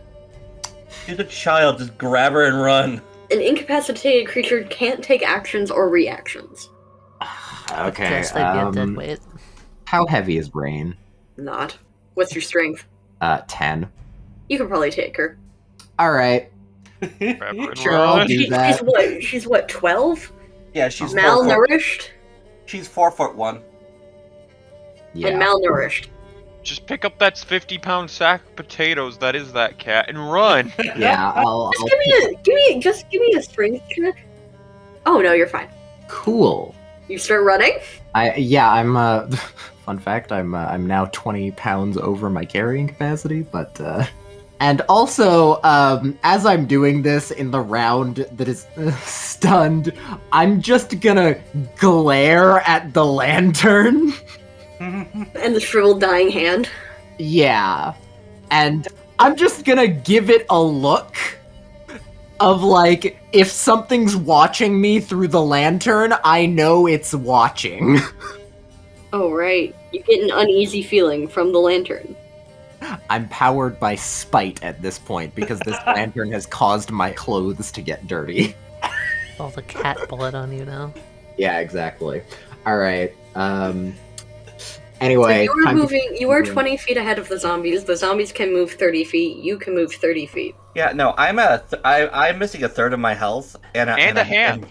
She's a child, just grab her and run. An incapacitated creature can't take actions or reactions. Okay. Guess they'd be a dead weight. How heavy is Reine? Not. What's your strength? 10. You can probably take her. All right. Grab her and Sure, I'll run. do that. She's what, 12? Yeah, she's Malnourished? She's 4'1". Yeah. And malnourished. Just pick up that 50-pound sack of potatoes that is that cat and run. Yeah. I'll Just give me a strength check. Oh no, you're fine. Cool. You start running? I'm Fun fact: I'm now 20 pounds over my carrying capacity, but and also as I'm doing this in the round that is stunned, I'm just gonna glare at the lantern. And the shriveled dying hand. Yeah, and I'm just gonna give it a look of like, if something's watching me through the lantern, I know it's watching. Oh, right. You get an uneasy feeling from the lantern. I'm powered by spite at this point because this lantern has caused my clothes to get dirty. All the cat blood on you now. Yeah, exactly. All right. Anyway, so you are time to- moving. You are 20 feet ahead of the zombies. The zombies can move 30 feet. You can move 30 feet. Yeah, no, I'm missing a third of my health and a hand.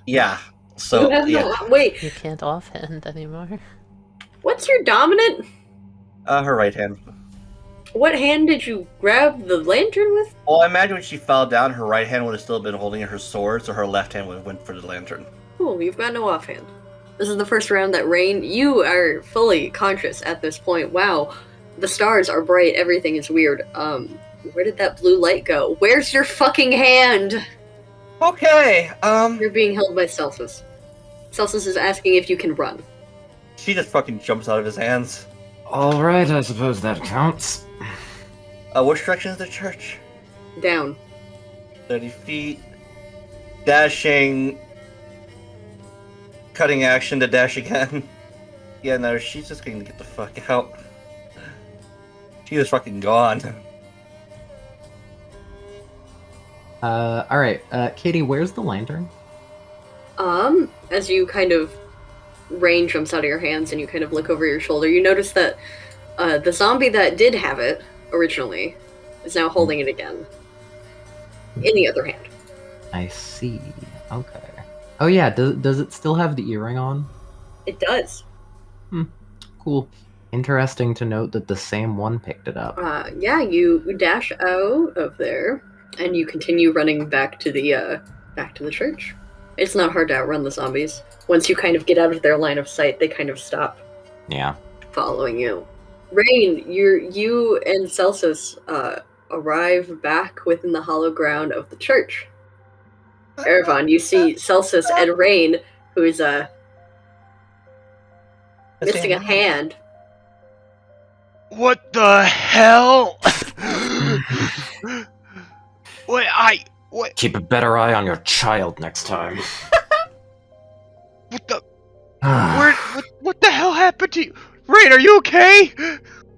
Yeah. You So have yeah, no. Wait. You can't offhand anymore. What's your dominant? her right hand. What hand did you grab the lantern with? Well, I imagine when she fell down, her right hand would have still been holding her sword, so her left hand would have went for the lantern. Cool. You've got no offhand. This is the first round that Reine. You are fully conscious at this point. Wow, the stars are bright. Everything is weird. Where did that blue light go? Where's your fucking hand? Okay. You're being held by Celsus. Celsus is asking if you can run. She just fucking jumps out of his hands. All right, I suppose that counts. Which direction is the church? Down. 30 feet. Dashing. Cutting action to dash again. Yeah, no, she's just gonna get the fuck out. She is fucking gone. All right, Katie, where's the lantern? As you kind of Reine jumps out of your hands and you kind of look over your shoulder, you notice that the zombie that did have it originally is now holding it again in the other hand. I see. Okay. Oh yeah, does it still have the earring on? It does. Cool. Interesting to note that the same one picked it up. Yeah, you dash out of there and you continue running back to the church. It's not hard to outrun the zombies. Once you kind of get out of their line of sight, they kind of stop Yeah. following you. Reine, you and Celsus arrive back within the hollow ground of the church. Erevan, you see Celsus and Reine, who is missing a hand. What the hell? What? Keep a better eye on your child next time. What the? What the hell happened to you? Reine, are you okay?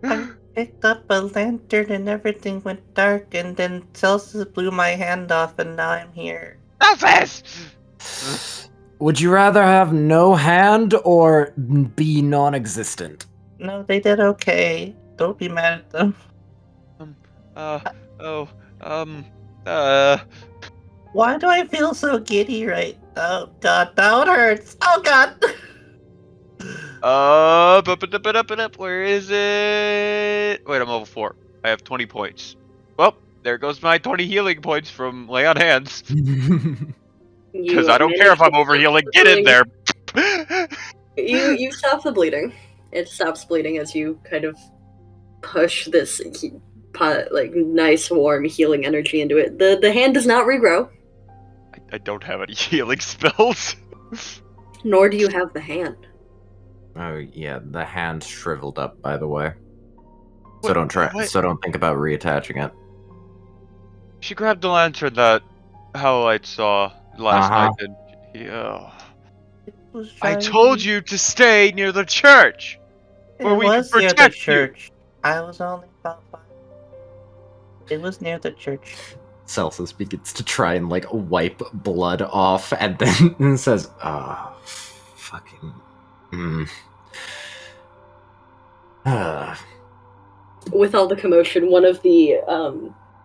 I picked up a lantern and everything went dark, and then Celsus blew my hand off, and now I'm here. Celsus! Would you rather have no hand or be non-existent? No, they did okay. Don't be mad at them. Why do I feel so giddy right? Oh god, that one hurts. Oh god. Where is it? Wait, I'm level 4. I have 20 points. Well, there goes my 20 healing points from lay on hands. Because I don't care if I'm over healing. Get in there. You stop the bleeding. It stops bleeding as you kind of push this nice warm healing energy into it. The hand does not regrow. I don't have any healing spells. Nor do you have the hand. Oh yeah, the hand shriveled up, by the way. What- So don't try. what? So don't think about reattaching it. She grabbed the lantern that Howlite saw last Uh-huh. night and I told you to stay near the church. Where we can near the protect you. church. I was only about 5. It was near the church. Celsus begins to try and like wipe blood off, and then says, fucking." With all the commotion, one of the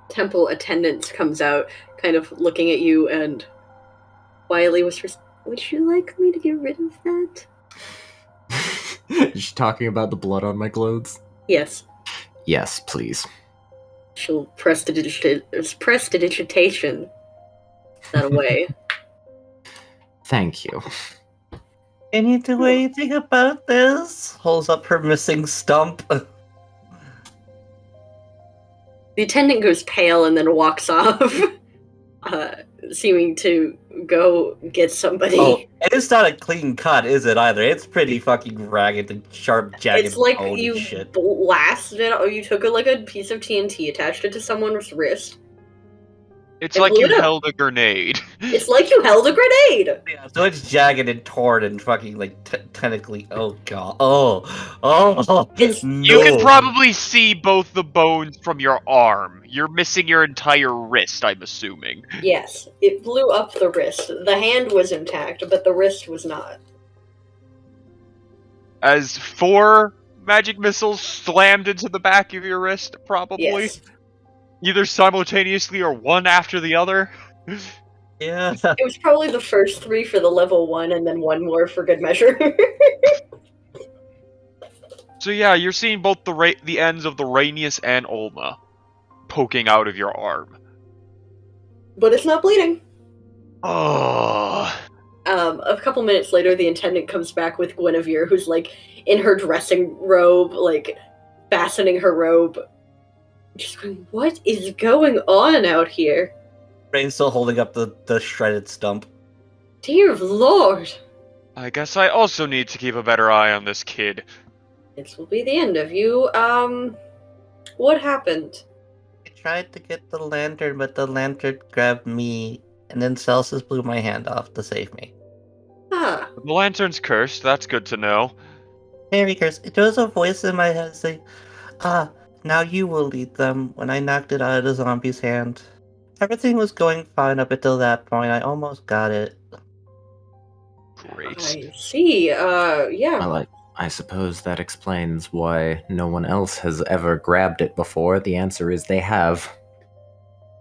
temple attendants comes out, kind of looking at you, and quietly whispers, "Would you like me to get rid of that?" Is she talking about the blood on my clothes? Yes. Yes, please. She'll prestidigitation that away. Thank you. Can you do anything about this? Holds up her missing stump. The attendant goes pale and then walks off, seeming to go get somebody. Oh, it's not a clean cut, is it, either? It's pretty fucking ragged and sharp, jagged It's like bone you and shit. blasted it, or you took a piece of TNT, attached it to someone's wrist. It's And like blew you it up. held a grenade. It's like you held a grenade! Yeah, so it's jagged and torn and fucking, like, technically... Oh, God. Oh, It's- no. You can probably see both the bones from your arm. You're missing your entire wrist, I'm assuming. Yes, it blew up the wrist. The hand was intact, but the wrist was not. As 4 magic missiles slammed into the back of your wrist, probably. Yes. Either simultaneously or one after the other. Yeah. It was probably the first 3 for the level 1, and then 1 more for good measure. So yeah, you're seeing both the ends of the Ruinous and Ulma poking out of your arm. But it's not bleeding. Oh. A couple minutes later, the attendant comes back with Guinevere, who's, like, in her dressing robe, like, fastening her robe. Just going, what is going on out here? Reine's still holding up the shredded stump. Dear Lord! I guess I also need to keep a better eye on this kid. This will be the end of you. What happened? I tried to get the lantern, but the lantern grabbed me, and then Celsus blew my hand off to save me. Ah, The lantern's cursed, that's good to know. Very cursed. There was a voice in my head saying, now you will lead them, when I knocked it out of the zombie's hand. Everything was going fine up until that point. I almost got it. Great. I see. Yeah. Well, I suppose that explains why no one else has ever grabbed it before. The answer is they have.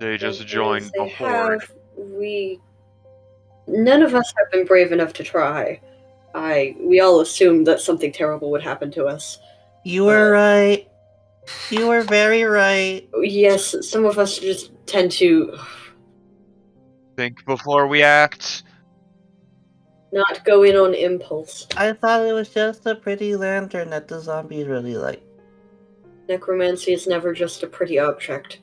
They just Yes, joined they the horde. have. None of us have been brave enough to try. We all assumed that something terrible would happen to us. You were right. You were very right. Yes, some of us just tend to Think before we act. not go in on impulse. I thought it was just a pretty lantern that the zombies really like. Necromancy is never just a pretty object.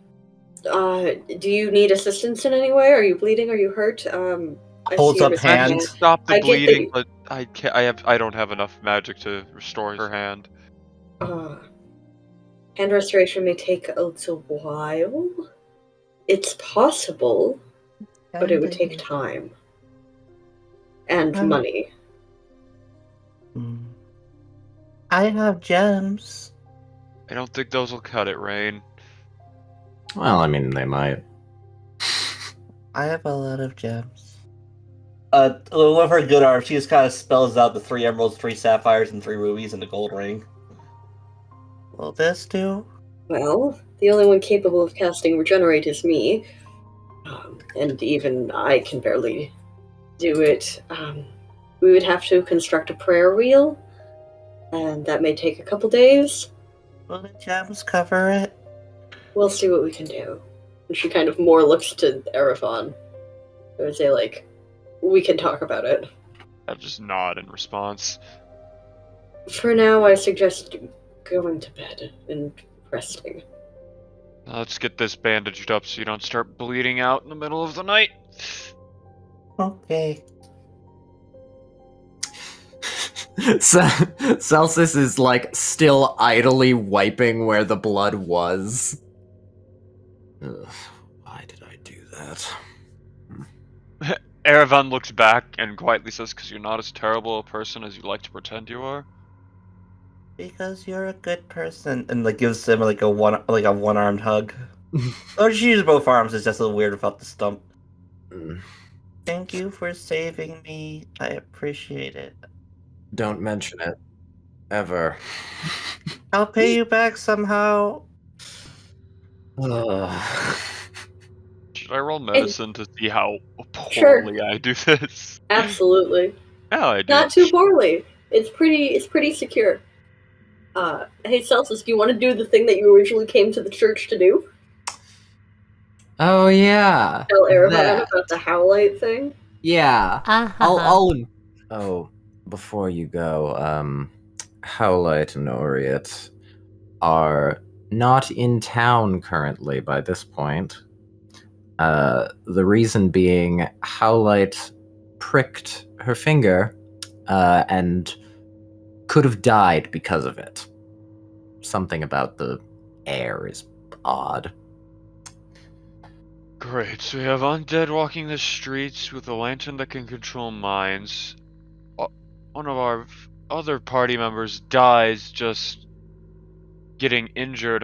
Do you need assistance in any way? Are you bleeding? Are you hurt? I Holds see up your hand. hand. Stop the I get that bleeding, you- but I don't have enough magic to restore her hand. Hand restoration may take a little while. It's possible, but it would take time. And money. I have gems. I don't think those will cut it, Reine. Well, I mean, they might. I have a lot of gems. One of her good arms, she just kind of spells out the 3 emeralds, 3 sapphires, and 3 rubies, and a gold ring. Will this do? Well, the only one capable of casting Regenerate is me. And even I can barely do it. We would have to construct a prayer wheel, and that may take a couple days. Will the gems cover it? We'll see what we can do. And she kind of more looks to Erevan. I would say, like, we can talk about it. I'll just nod in response. For now, I suggest going to bed and resting. Let's get this bandaged up so you don't start bleeding out in the middle of the night. Okay. Celsus is like still idly wiping where the blood was. Ugh, why did I do that? Erevan looks back and quietly says, "Because you're not as terrible a person as you like to pretend you are." Because you're a good person, and like gives him like a one-armed hug. Or she uses both arms. It's just a little weird without the stump. Thank you for saving me. I appreciate it. Don't mention it. Ever. I'll pay you back somehow. Should I roll medicine to see how Sure. poorly I do this? Absolutely. Yeah, I do. Not too poorly. It's pretty secure. Hey Celsus, do you want to do the thing that you originally came to the church to do? Oh yeah. Tell Erevan that. about the Howlite thing? Yeah. Uh-huh. I'll oh before you go, Howlite and Uryte are not in town currently by this point. The reason being, Howlite pricked her finger and could have died because of it. Something about the air is odd. Great, so we have undead walking the streets with a lantern that can control minds. One of our other party members dies just getting injured,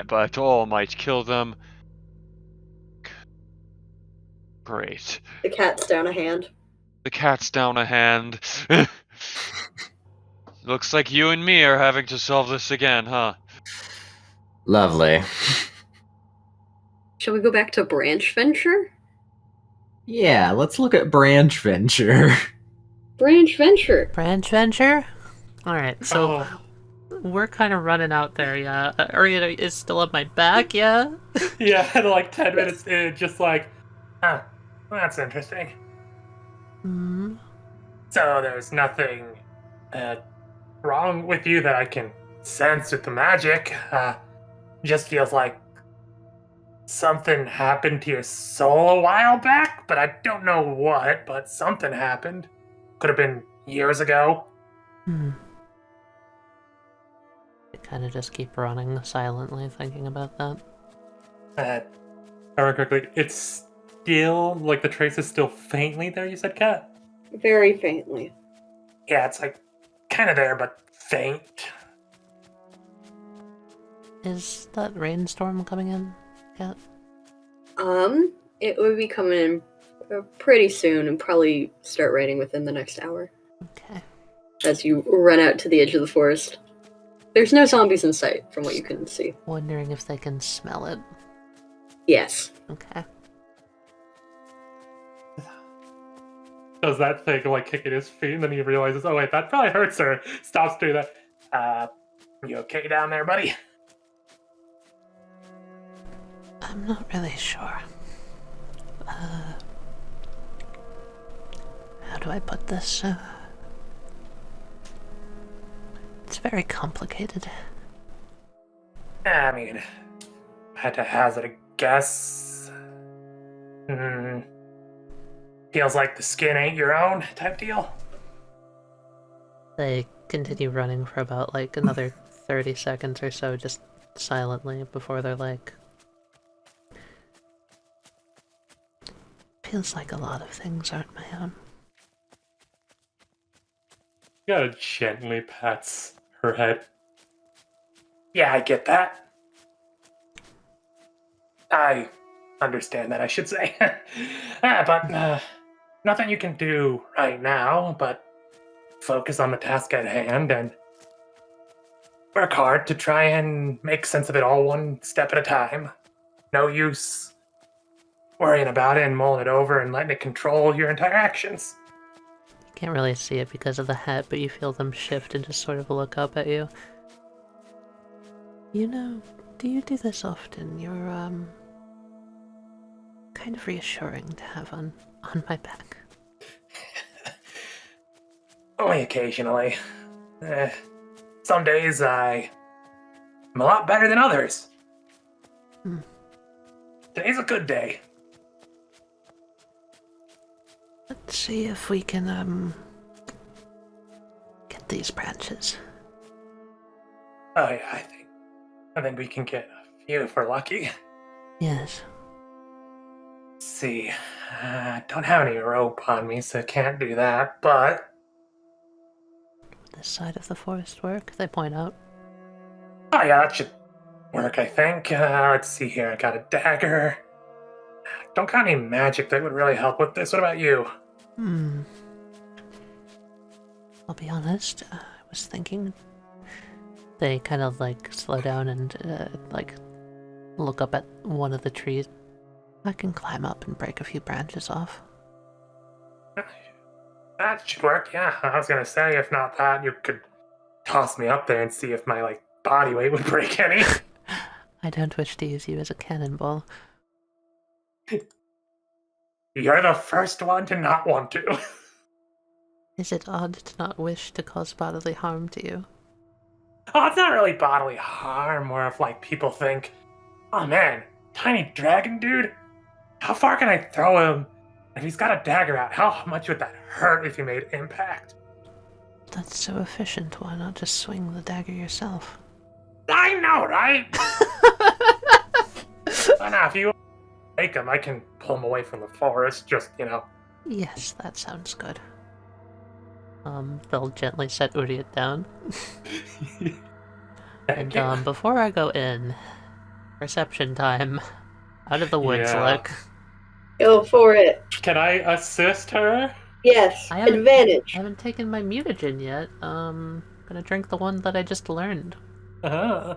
but all might kill them. Great. The cat's down a hand. The cat's down a hand. Looks like you and me are having to solve this again, huh? Lovely. Shall we go back to Branch Venture? Yeah, let's look at Branch Venture. Branch Venture. Branch Venture? Alright, so Oh, we're kind of running out there, yeah. Uryte is still on my back, yeah? yeah, and like 10 minutes in, just like, huh, that's interesting. Hmm. So there's nothing wrong with you that I can sense with the magic. Just feels like something happened to your soul a while back, but I don't know what, but something happened. Could have been years ago. I kind of just keep running silently, thinking about that. Very quickly, it's still, like, the trace is still faintly there, you said, Kat? Very faintly. Yeah, it's like kind of there, but faint. Is that rainstorm coming in, Kat? It would be coming in pretty soon and probably start raining within the next hour Okay. as you run out to the edge of the forest. There's no zombies in sight from what you can see. Wondering if they can smell it. Yes. Okay. Does that thing, like, kick at his feet, and then he realizes, oh wait, that probably hurts her. Stops doing that. You okay down there, buddy? I'm not really sure. How do I put this? It's very complicated. I mean, I had to hazard a guess. Feels like the skin ain't your own type deal. They continue running for about, like, another 30 seconds or so, just silently, before they're like... Feels like a lot of things aren't my own. You gotta gently pats her head. Yeah, I get that. I understand that, I should say. But nothing you can do right now, but focus on the task at hand and work hard to try and make sense of it all one step at a time. No use worrying about it and mulling it over and letting it control your entire actions. You can't really see it because of the hat, but you feel them shift and just sort of look up at you. You know, do you do this often? You're, kind of reassuring to have on my back. Only occasionally. Some days I'm a lot better than others. Today's a good day. Let's see if we can, get these branches. Oh yeah, I think we can get a few if we're lucky. Yes. Let's see. Don't have any rope on me, so can't do that, but... This side of the forest work, they point out. Oh yeah, that should work, I think. Let's see here, I got a dagger. Don't got any magic that would really help with this. What about you? I'll be honest, I was thinking... They kind of, like, slow down and, like, look up at one of the trees. I can climb up and break a few branches off. That should work, yeah. I was gonna say, if not that, you could toss me up there and see if my, like, body weight would break any. I don't wish to use you as a cannonball. You're the first one to not want to. Is it odd to not wish to cause bodily harm to you? Oh, it's not really bodily harm, more of like people think, oh man, tiny dragon dude, how far can I throw him? If he's got a dagger out, how much would that hurt if he made impact? That's so efficient, why not just swing the dagger yourself? I know, right? But now, if you make him, I can pull him away from the forest, just, Yes, that sounds good. They'll gently set Uryte down. And before I go in, perception time. How did the woods Yeah. look? Go for it. Can I assist her? Yes, I haven't- advantage. I haven't taken my mutagen yet. Gonna drink the one that I just learned. Uh-huh.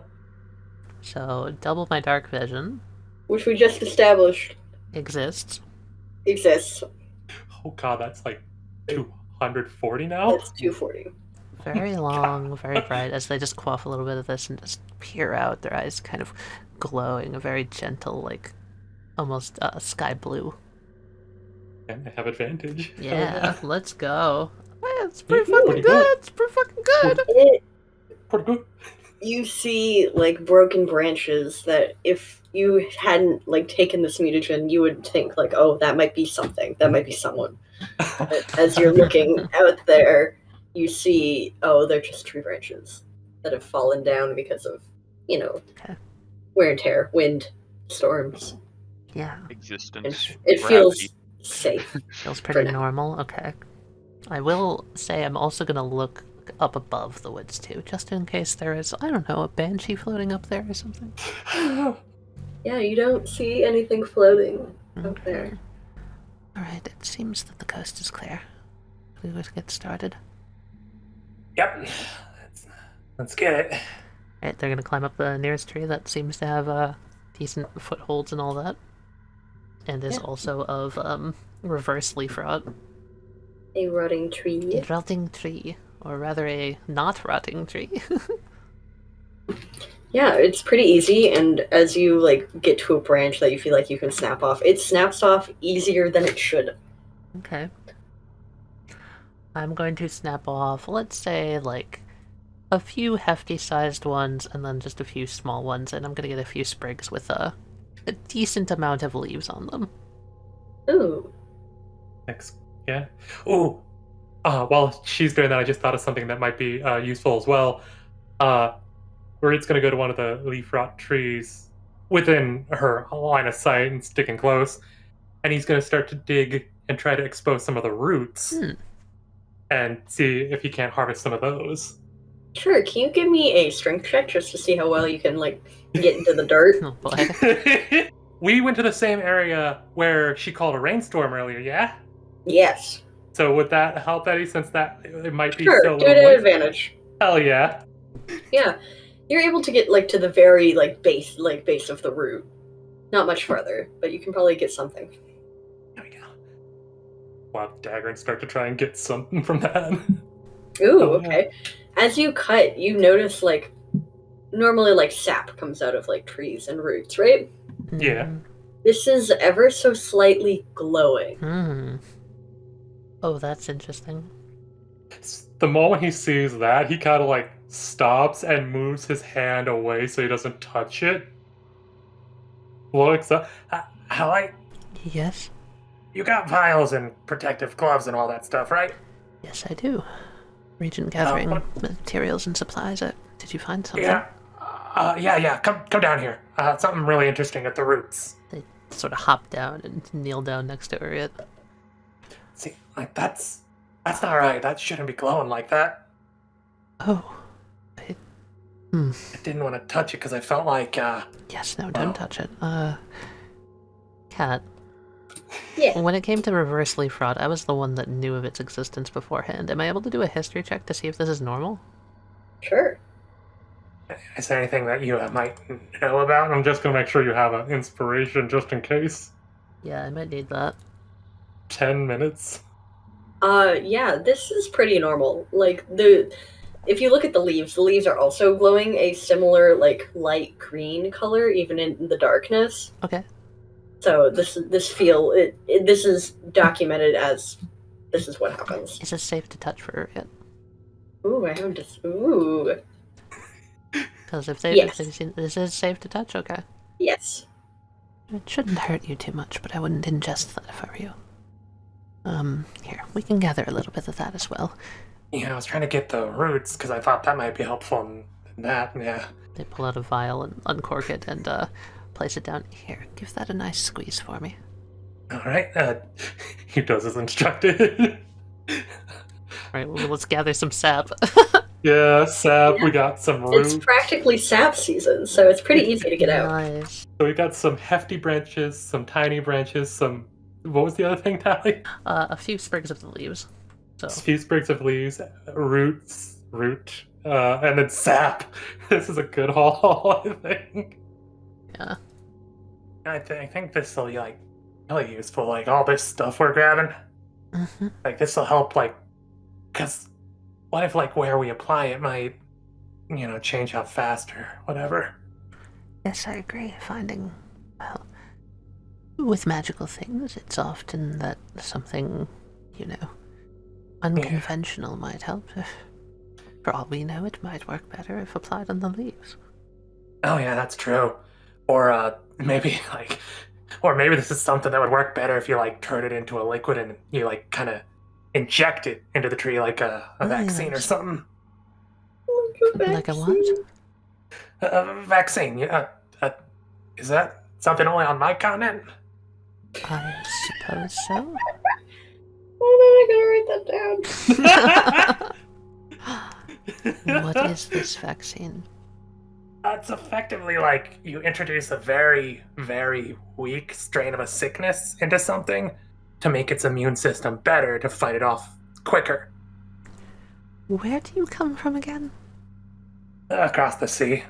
So, double my dark vision Which we just established exists. exists. Oh god, that's like 240 now? That's 240. Very long, very bright, as they just quaff a little bit of this and just peer out, their eyes kind of glowing, a very gentle, like, almost sky blue. And I have advantage. Yeah, let's go. Man, it's pretty Yeah, fucking pretty good. good. It's pretty fucking good. Pretty good. You see, like, broken branches that if you hadn't, like, taken this mutagen, you would think, like, oh, that might be something. That might be someone. But as you're looking out there, you see, oh, they're just tree branches that have fallen down because of, Okay. wear and tear, wind, storms. Yeah, Existence. It feels safe. feels pretty now. normal. Okay. I will say I'm also gonna look up above the woods too, just in case there is, I don't know, a banshee floating up there or something. Yeah, you don't see anything floating up there. Alright, it seems that the coast is clear. We would get started. Yep. Let's get it. Alright, they're gonna climb up the nearest tree that seems to have decent footholds and all that. And is also of reverse leaf rot. A rotting tree. A rotting tree. Or rather a not rotting tree. Yeah, it's pretty easy, and as you like get to a branch that you feel like you can snap off, it snaps off easier than it should. Okay. I'm going to snap off, let's say, like, a few hefty-sized ones, and then just a few small ones, and I'm gonna get a few sprigs with a decent amount of leaves on them. Ooh. Next. Yeah. Ooh. While she's doing that, I just thought of something that might be useful as well. Uryte's going to go to one of the leaf rot trees within her line of sight and sticking close, and he's going to start to dig and try to expose some of the roots and see if he can't harvest some of those. Sure, can you give me a strength check just to see how well you can, like, get into the dirt? Oh boy. We went to the same area where she called a rainstorm earlier, yeah? Yes. So would that help, Eddie, since that it might be Sure, still a do it little at moist? advantage. Hell yeah. Yeah. You're able to get, like, to the very, like, base of the root. Not much farther, but you can probably get something. There we go. Wow, dagger and start to try and get something from that. Ooh, Oh, yeah. okay. As you cut, you notice, like, normally, like, sap comes out of, like, trees and roots, right? Yeah. This is ever so slightly glowing. Hmm. Oh, that's interesting. The moment he sees that, he kind of like stops and moves his hand away so he doesn't touch it. Looks up. Howlite, Yes? you got vials and protective gloves and all that stuff, right? Yes, I do. Regent gathering what- materials and supplies. Did you find something? Yeah. Yeah. Come down here. Something really interesting at the roots. They sort of hop down and kneel down next to Uryte. See, like that's not right. That shouldn't be glowing like that. Oh. I didn't want to touch it because I felt like Yes, no, don't touch it. Cat. Yeah. When it came to reverse leaf rot, I was the one that knew of its existence beforehand. Am I able to do a history check to see if this is normal? Sure. is there anything that you might know about? I'm just gonna make sure you have an inspiration just in case. Yeah, I might need that. 10 minutes. Yeah, this is pretty normal. Like, if you look at the leaves are also glowing a similar, like, light green color, even in the darkness. Okay. So this is documented as this is what happens. Is it safe to touch for Uryte? Ooh, I haven't just. Ooh. Because if Yes. they've seen this is safe to touch, okay. Yes. It shouldn't hurt you too much, but I wouldn't ingest that if I were you. Here, we can gather a little bit of that as well. Yeah, I was trying to get the roots because I thought that might be helpful in that. Yeah. They pull out a vial and uncork it and place it down. Here, give that a nice squeeze for me. All right. He does as instructed. Alright, well, let's gather some sap. Yeah, sap. We got some roots. It's practically sap season, so it's pretty easy to get out. Nice. So we got some hefty branches, some tiny branches, some. What was the other thing, Tali? A few sprigs of the leaves. So A few sprigs of leaves, root, and then sap. This is a good haul, I think. yeah. I think this will be like really useful. Like all this stuff we're grabbing. Mm-hmm. Like this will help. Like, cause what if like where we apply it might, change how fast or whatever. Yes, I agree. Finding, well, with magical things, it's often that something, unconventional might help. For all we know, it might work better if applied on the leaves. Oh yeah, that's true. Or maybe maybe this is something that would work better if you like turn it into a liquid and you like kind of inject it into the tree like a vaccine or yes. something. Like a what? A vaccine. Yeah. Is that something only on my continent? I suppose so. Oh, then I gotta write that down. What is this vaccine? It's effectively like you introduce a very, very weak strain of a sickness into something to make its immune system better to fight it off quicker. Where do you come from again? Across the sea.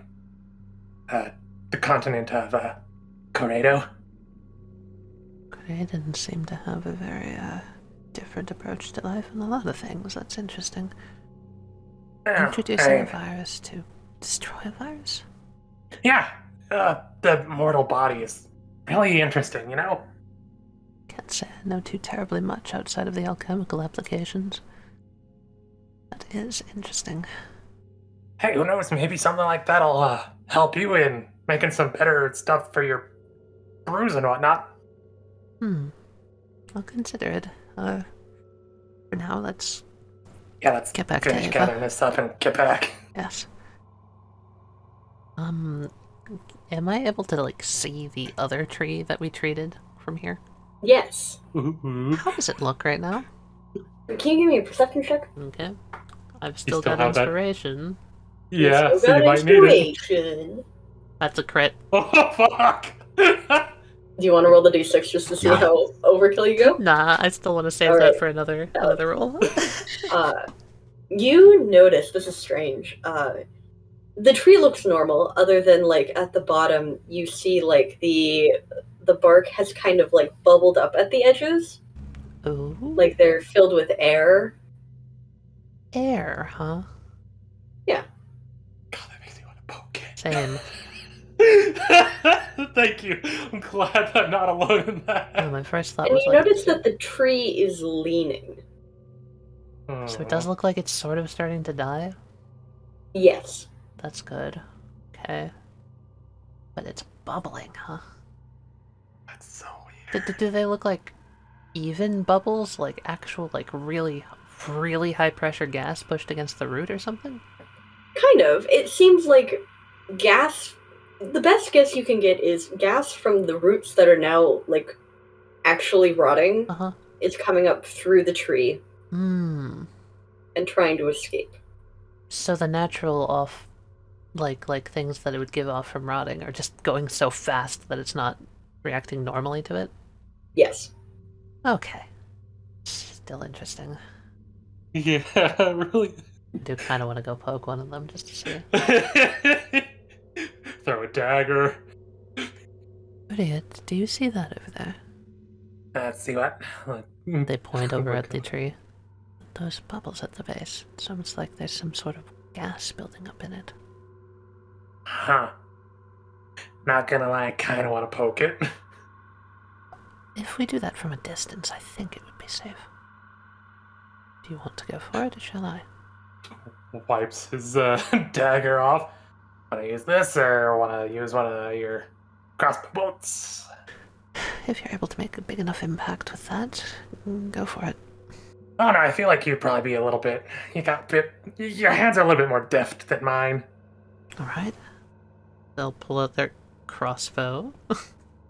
The continent of Corrado. They didn't seem to have a very different approach to life and a lot of things. That's interesting. Yeah, Introducing a virus to destroy a virus? Yeah, the mortal body is really interesting, Can't say I know too terribly much outside of the alchemical applications. That is interesting. Hey, who knows, maybe something like that'll help you in making some better stuff for your brews and whatnot. I'll consider it. For now, let's Let's get back to finish Ava. gathering this up and get back. Yes. Am I able to, see the other tree that we treated from here? Yes. How does it look right now? Can you give me a perception check? Okay. I've still still got have that? inspiration. Yeah, So so you might need it. inspiration. That's a crit. Oh, fuck! Do you want to roll the d6 just to see how overkill you go? Nah, I still want to save Alright. that for another roll. You notice, this is strange, the tree looks normal, other than, at the bottom, you see, the bark has kind of, bubbled up at the edges. Ooh. Like, they're filled with air. Air, huh? Yeah. God, that makes me want to poke it. Same. Thank you. I'm glad I'm not alone in that. Oh, my first thought And was you notice that the tree is leaning. So it does look like it's sort of starting to die? Yes. That's good. Okay. But it's bubbling, huh? That's so weird. Do they look like even bubbles? Like actual, really, really high pressure gas pushed against the root or something? Kind of. It seems like gas. The best guess you can get is gas from the roots that are now, actually rotting. Uh-huh. It's coming up through the tree Hmm. and trying to escape. So the natural off, like things that it would give off from rotting are just going so fast that it's not reacting normally to it? Yes. Okay. Still interesting. Yeah, really. I do kind of want to go poke one of them just to see. Throw a dagger. Idiot, do you see that over there? Let's see what. They point Oh over my at the God. tree. Those bubbles at the base. It's almost like there's some sort of gas building up in it. Huh. Not gonna lie, I kind of want to poke it. If we do that from a distance, I think it would be safe. Do you want to go for it, or shall I? Wipes his dagger off. Want to use this, or want to use one of your crossbow bolts? If you're able to make a big enough impact with that, go for it. Oh no, I feel like you'd probably be a little bit. Your hands are a little bit more deft than mine. All right. They'll pull out their crossbow.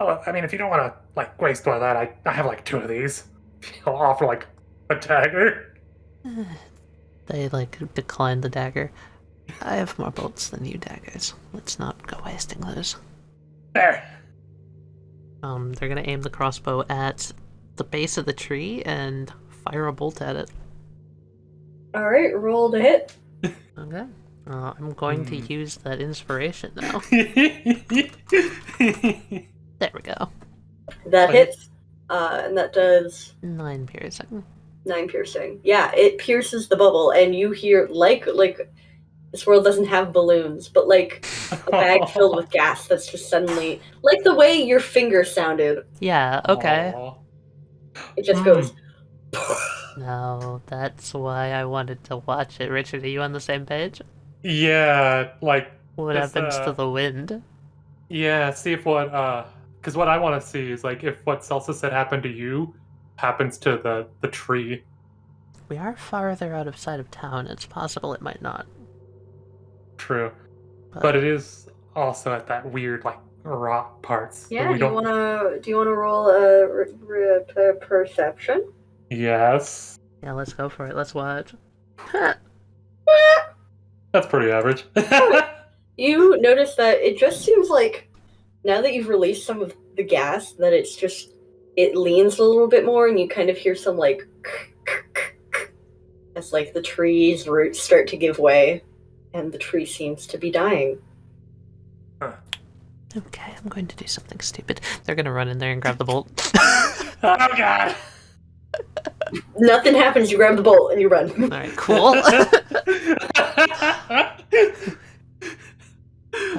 Oh, I mean, if you don't want to like waste one of that, I have like 2 of these. I'll offer like a dagger. They decline the dagger. I have more bolts than you daggers. Let's not go wasting those. There. They're gonna aim the crossbow at the base of the tree and fire a bolt at it. Alright, roll to hit. Okay. I'm going to use that inspiration now. There we go. That hits, and that does 9 piercing. 9 piercing. Yeah, it pierces the bubble, and you hear, like, this world doesn't have balloons, but like a bag filled with gas that's just suddenly, like the way your finger sounded. Yeah, okay. Aww. It just goes. No, that's why I wanted to watch it. Richard, are you on the same page? Yeah, like What this, happens to the wind? Yeah, see if what because what I want to see is like if what Celsus said happened to you happens to the tree. We are farther out of sight of town. It's possible it might not. True, but it is also at that weird like rock parts. Yeah, we do you wanna roll a perception? Yes, Yeah, let's go for it. Let's watch. that's pretty average. You notice that it just seems like now that you've released some of the gas, that it leans a little bit more, and you kind of hear some like as like the tree's roots start to give way, and the tree seems to be dying. Okay, I'm going to do something stupid. They're gonna run in there and grab the bolt. Oh god! Nothing happens. You grab the bolt and you run. All right, cool.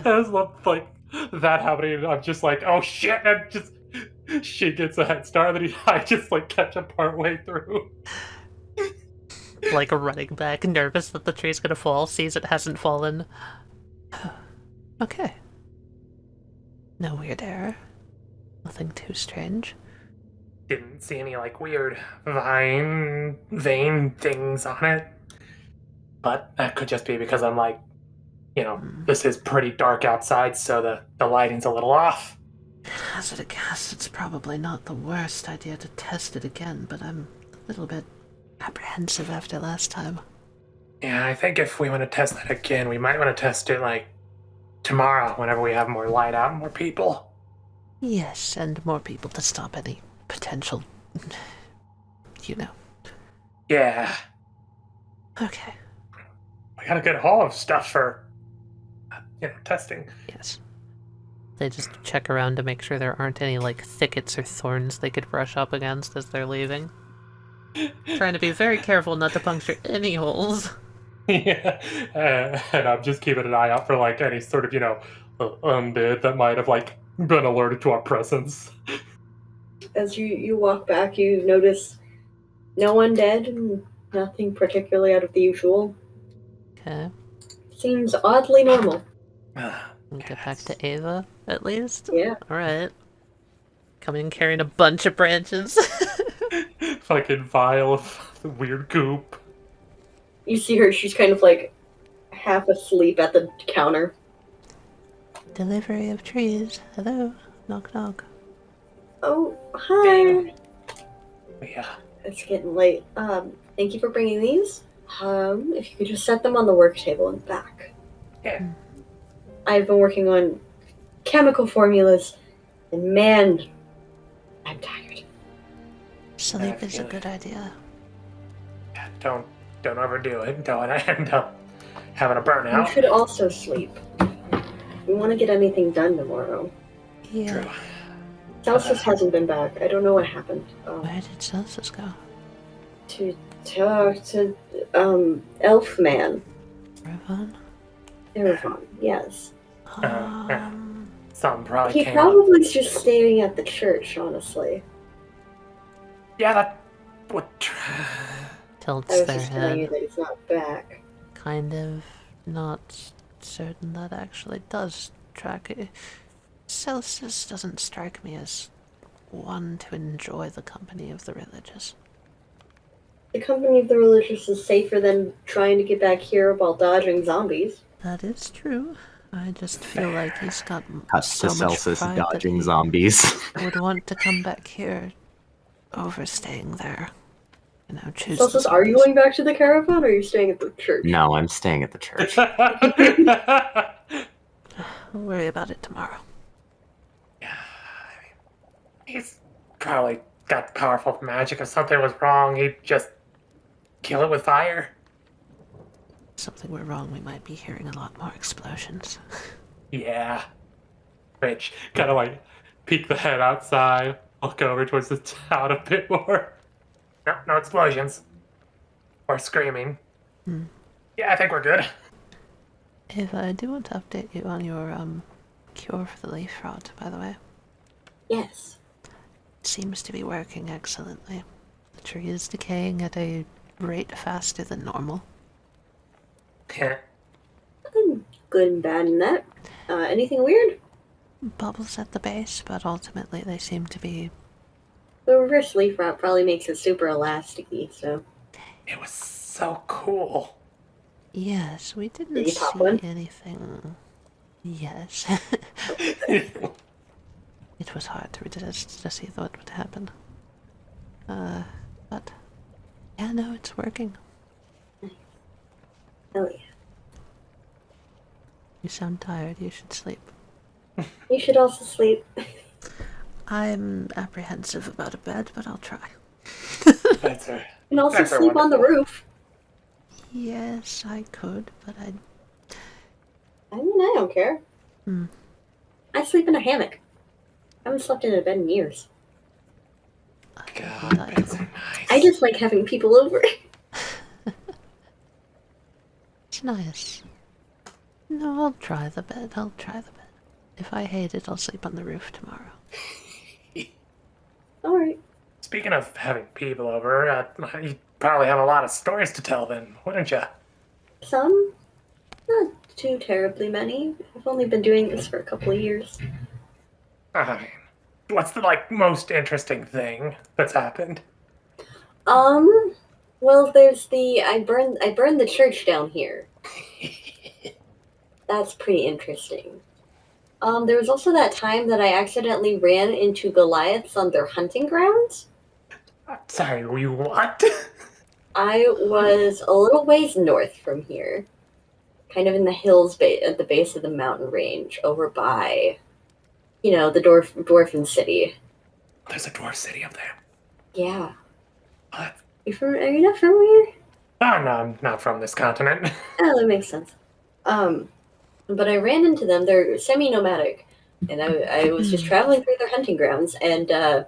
As like that happening, I'm just like, oh shit! And just she gets a head start, and then I just like catch up part way through. Like running back, nervous that the tree's gonna fall, sees it hasn't fallen. Okay. No weird error. Nothing too strange. Didn't see any like weird vein things on it. But that could just be because I'm like, this is pretty dark outside, so the lighting's a little off. Hazard a guess, it's probably not the worst idea to test it again, but I'm a little bit apprehensive after last time. Yeah, I think if we want to test that again, we might want to test it like tomorrow, whenever we have more light out and more people. Yes, and more people to stop any potential, Yeah. Okay. We got a good haul of stuff for, testing. Yes. They just check around to make sure there aren't any, thickets or thorns they could brush up against as they're leaving. Trying to be very careful not to puncture any holes. Yeah. And I'm just keeping an eye out for, any sort of, undead that might have, been alerted to our presence. As you walk back, you notice no undead, and nothing particularly out of the usual. Okay. Seems oddly normal. We'll get back to Ava, at least? Yeah. Alright. Coming carrying a bunch of branches. Fucking vial of weird goop. You see her, she's kind of half asleep at the counter. Delivery of trees. Hello. Knock knock. Oh, hi. Yeah. It's getting late. Thank you for bringing these. If you could just set them on the work table in the back. Yeah. I've been working on chemical formulas, and man, I'm tired. Sleep is a good idea. Yeah, don't overdo it. Don't end up having a burnout. You should also sleep. We want to get anything done tomorrow. Yeah. True. Celsus hasn't been back. I don't know what happened. Where did Celsus go? To talk to Elfman. Erevan? Erevan, yes. Some probably He came probably is just staying at the church, honestly. Yeah, that would. tilts I was their just telling you head. that he's not back. Kind of not certain that actually does track it. Celsus doesn't strike me as one to enjoy the company of the religious. The company of the religious is safer than trying to get back here while dodging zombies. That is true. I just feel like he's got Cuts so to much Celsus pride that dodging he zombies. would want to come back here over staying there. Choose Celsus, the are you zombies. going back to the caravan, or are you staying at the church? No, I'm staying at the church. We'll worry about it tomorrow. Yeah, I mean, he's probably got powerful magic. If something was wrong, he'd just kill it with fire. If something were wrong, we might be hearing a lot more explosions. Yeah. Rich kind of like peek the head outside, look over towards the town a bit more. No, no explosions. Or screaming. Yeah, I think we're good. If I do want to update you on your cure for the leaf rot, by the way, Yes. it seems to be working excellently. The tree is decaying at a rate faster than normal. Good and bad in that. Anything weird? Bubbles at the base, but ultimately they seem to be... The reverse leaf rot probably makes it super elasticy, so. It was so cool. Yes, we didn't Did you pop see one? anything... Yes. It was hard to resist to see what would happen. But... Yeah, no, it's working. Hell yeah. You sound tired, you should sleep. You should also sleep. I'm apprehensive about a bed, but I'll try. That's a, And also That's sleep on the wonderful. roof. Yes, I could, but I mean, I don't care. I sleep in a hammock. I haven't slept in a bed in years. God, that's so nice. I just like having people over. It's nice. No, I'll try the bed. If I hate it, I'll sleep on the roof tomorrow. Alright. Speaking of having people over, you probably have a lot of stories to tell then, wouldn't you? Some. Not too terribly many. I've only been doing this for a couple of years. I mean, what's the, most interesting thing that's happened? Well, there's the I burned the church down here. That's pretty interesting. There was also that time that I accidentally ran into Goliaths on their hunting grounds. Sorry, you what? I was a little ways north from here, kind of in the hills at the base of the mountain range, over by, the dwarven city. There's a dwarf city up there. Yeah. What? Are you not from here? Oh, no, I'm not from this continent. Oh, that makes sense. But I ran into them. They're semi-nomadic, and I was just traveling through their hunting grounds, and,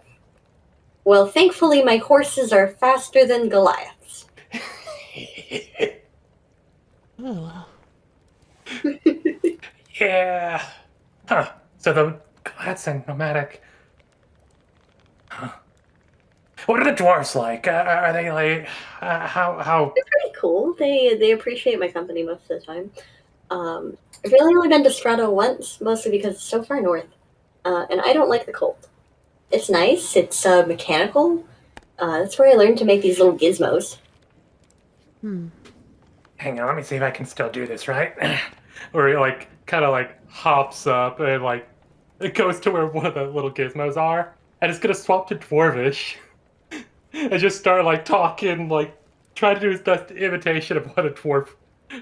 well, thankfully my horses are faster than Goliaths. Oh, Yeah. Huh. So the Goliaths and nomadic. Huh. What are the dwarves like? Are they like how? They're pretty cool. They appreciate my company most of the time. I've really only been to Strato once, mostly because it's so far north, and I don't like the cold. It's nice. It's mechanical. That's where I learned to make these little gizmos. Hang on, let me see if I can still do this right. Or he kind of hops up and it goes to where one of the little gizmos are, and it's gonna swap to dwarvish, and just start talking, try to do his best imitation of what a dwarf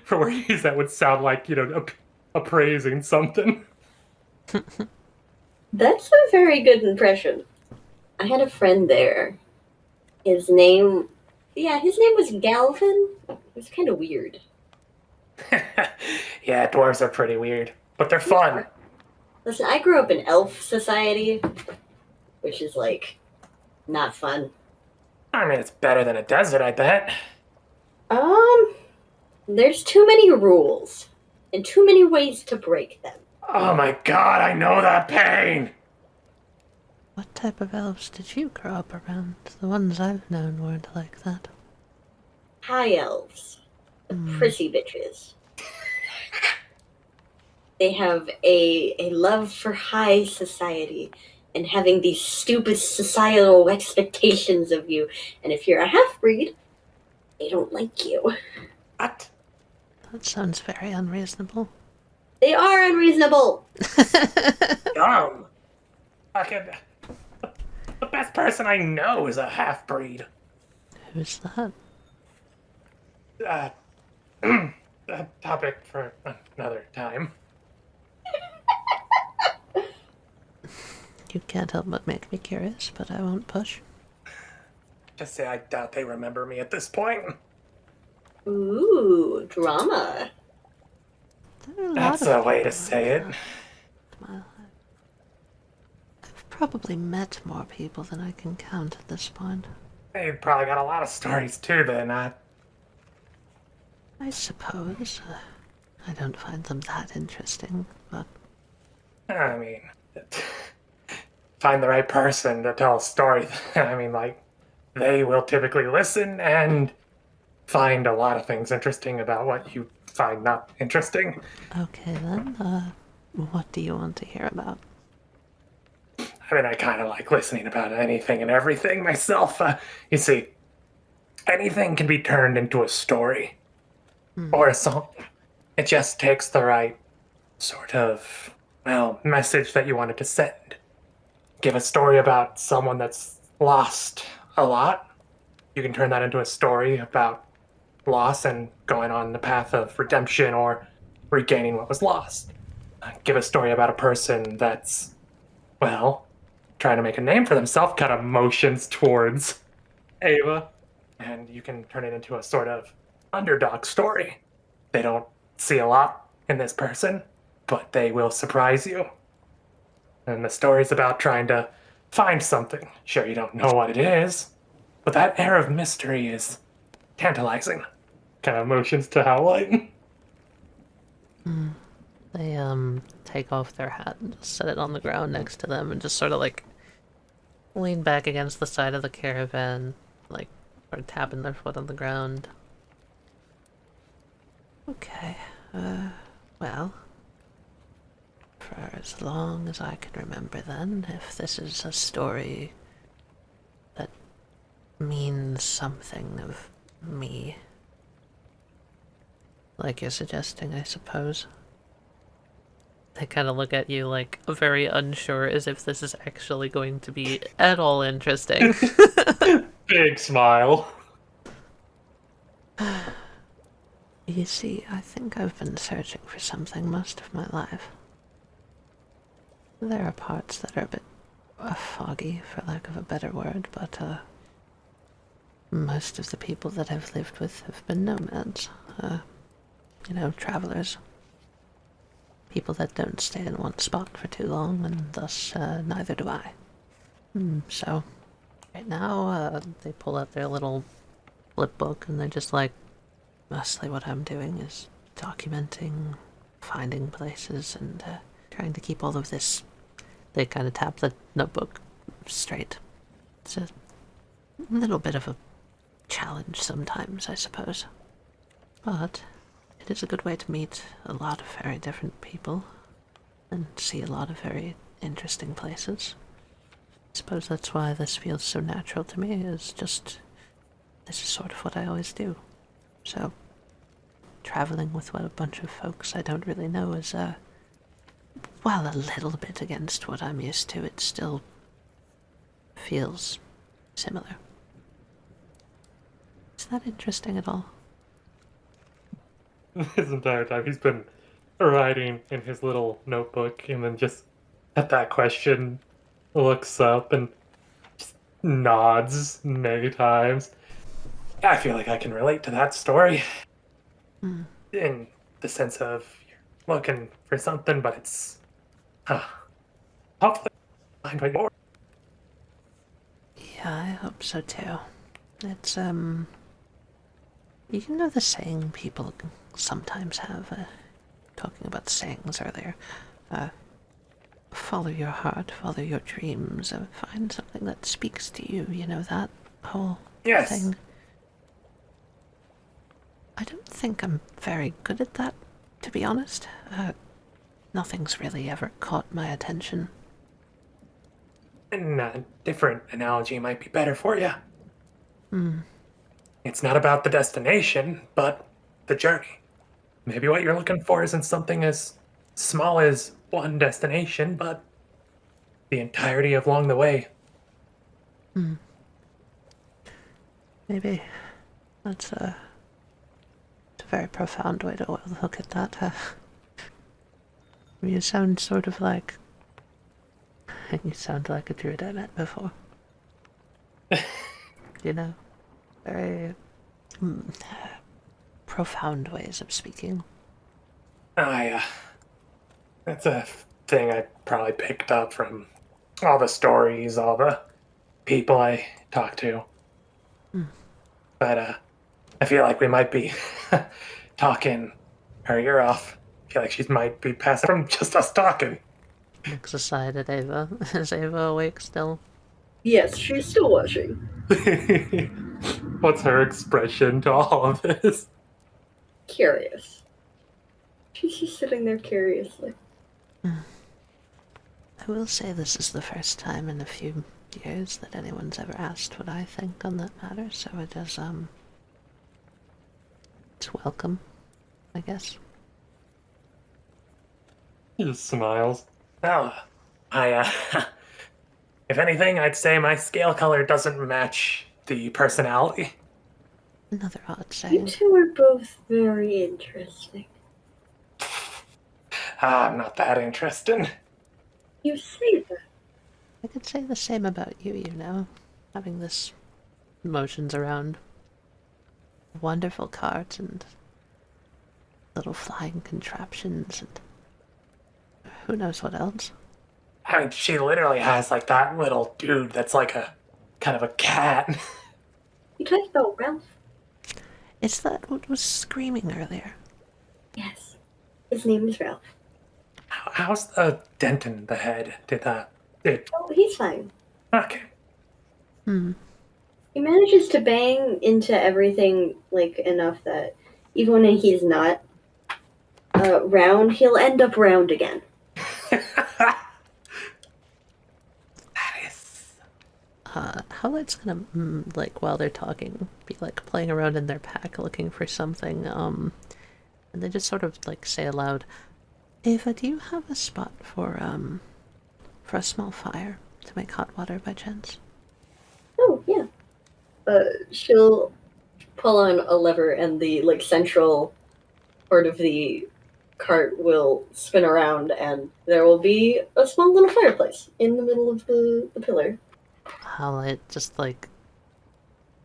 for where he's at would sound like, appraising something. That's a very good impression. I had a friend there. His name was Galvin. It was kind of weird. Yeah, dwarves are pretty weird, but they're fun. Listen, I grew up in elf society, which is not fun. I mean, it's better than a desert, I bet. There's too many rules and too many ways to break them. Oh my god, I know that pain! what type of elves did you grow up around? The ones I've known weren't like that. high elves, the prissy bitches. They have a love for high society and having these stupid societal expectations of you. And if you're a half-breed, they don't like you. What? That sounds very unreasonable. They are unreasonable. Fucking, the best person I know is a half-breed. Who's that? A topic for another time. You can't help but make me curious, but I won't push. Just say I doubt they remember me at this point. Ooh, drama. There are a lot That's of a way to people say it. my life. I've probably met more people than I can count at this point. They've probably got a lot of stories too, then. I suppose. I don't find them that interesting, but I mean, find the right person to tell a story. I mean, like, they will typically listen and find a lot of things interesting about what you find not interesting. okay then. What do you want to hear about? I mean, I kind of like listening about anything and everything myself. You see, anything can be turned into a story or a song. It just takes the right sort of, well, message that you wanted to send. Give a story about someone that's lost a lot. You can turn that into a story about loss and going on the path of redemption or regaining what was lost. Give a story about a person that's, well, trying to make a name for themselves, kind of motions towards Ava, and you can turn it into a sort of underdog story. They don't see a lot in this person, but they will surprise you. And the story's about trying to find something. Sure, you don't know what it is, but that air of mystery is tantalizing. Kind of motions to Howlite. They take off their hat and just set it on the ground next to them and just sort of like lean back against the side of the caravan, like, or tapping their foot on the ground. Okay, well, for as long as I can remember then, if this is a story that means something of me, like you're suggesting, I suppose. They kind of look at you like very unsure, as if this is actually going to be at all interesting. Big smile. You see, I think I've been searching for something most of my life. There are parts that are a bit foggy, for lack of a better word, but most of the people that I've lived with have been nomads. Travelers. People that don't stay in one spot for too long, and thus neither do I. So, right now, they pull out their little flip book, and they're just like, mostly what I'm doing is documenting, finding places, and trying to keep all of this. They kind of tap the notebook straight. It's a little bit of a challenge sometimes, I suppose. But it is a good way to meet a lot of very different people and see a lot of very interesting places. I suppose that's why this feels so natural to me, is just, this is sort of what I always do. So, traveling with a bunch of folks I don't really know is, while a little bit against what I'm used to, it still feels similar. Is that interesting at all? This entire time he's been writing in his little notebook, and then just at that question looks up and just nods many times. I feel like I can relate to that story. In the sense of you're looking for something, but it's hopefully find what you're. Yeah, I hope so too. It's, you know the saying people sometimes have, talking about sayings earlier, follow your heart, follow your dreams, find something that speaks to you, you know, that whole Yes. thing. I don't think I'm very good at that, to be honest. Nothing's really ever caught my attention. And a different analogy might be better for you. Hmm. It's not about the destination, but the journey. Maybe what you're looking for isn't something as small as one destination, but the entirety of along the way. Maybe that's a very profound way to look at that. You sound sort of like... You sound like a druid I met before. You know? Very... profound ways of speaking. That's a thing I probably picked up from all the stories, all the people I talked to. But I feel like we might be talking her ear off. I feel like she might be passing from just us talking. Looks aside at Ava. Is Ava awake still? Yes, she's still watching. What's her expression to all of this? Curious. She's just sitting there curiously. I will say this is the first time in a few years that anyone's ever asked what I think on that matter, so it is, it's welcome, I guess. He just smiles. Oh, if anything, I'd say my scale color doesn't match the personality. Another odd You saying. two are both very interesting. I'm not that interesting. You say that. I could say the same about you, you know, having this motions around wonderful cards and little flying contraptions and who knows what else. I mean, she literally has like that little dude that's like a kind of a cat. You talking about Ralph? Is that what was screaming earlier? Yes. His name is Ralph. How's the dent in the head? Oh, he's fine. Okay. He manages to bang into everything like enough that even when he's not round, he'll end up round again. That is... Howlite's gonna, like, while they're talking, be, like, playing around in their pack looking for something, and they just sort of, like, say aloud, Ava, do you have a spot for a small fire to make hot water by chance? Oh, yeah. She'll pull on a lever and the like central part of the cart will spin around and there will be a small little fireplace in the middle of the pillar. Howlite just, like,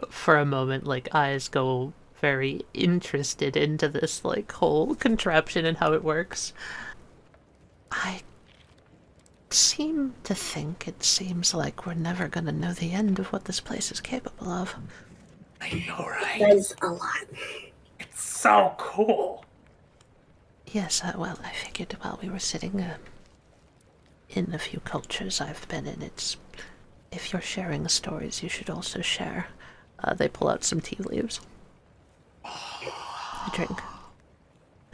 for a moment, like, eyes go very interested into this, like, whole contraption and how it works. I seem to think it seems like we're never gonna know the end of what this place is capable of. I know, right? That's a lot. It's so cool. Yes, well, I figured while we were sitting in a few cultures I've been in, it's... If you're sharing stories, you should also share. They pull out some tea leaves. I drink.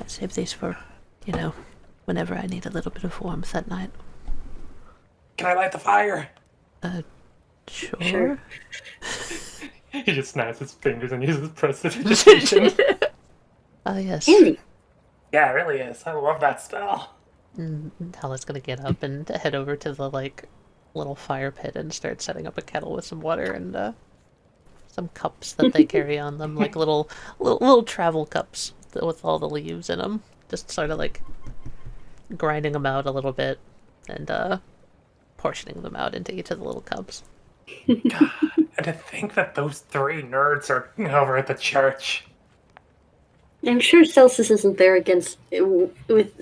I save these for, you know, whenever I need a little bit of warmth at night. Can I light the fire? Sure. He just snaps his fingers and uses prestidigitation. Yes. Handy. Yeah, it really is. I love that spell. Hella's gonna get up and head over to the, like, little fire pit and start setting up a kettle with some water and, some cups that they carry on them, like little travel cups with all the leaves in them. Just sort of, like, grinding them out a little bit and, portioning them out into each of the little cups. God, and to think that those three nerds are over at the church. I'm sure Celsus isn't there against with.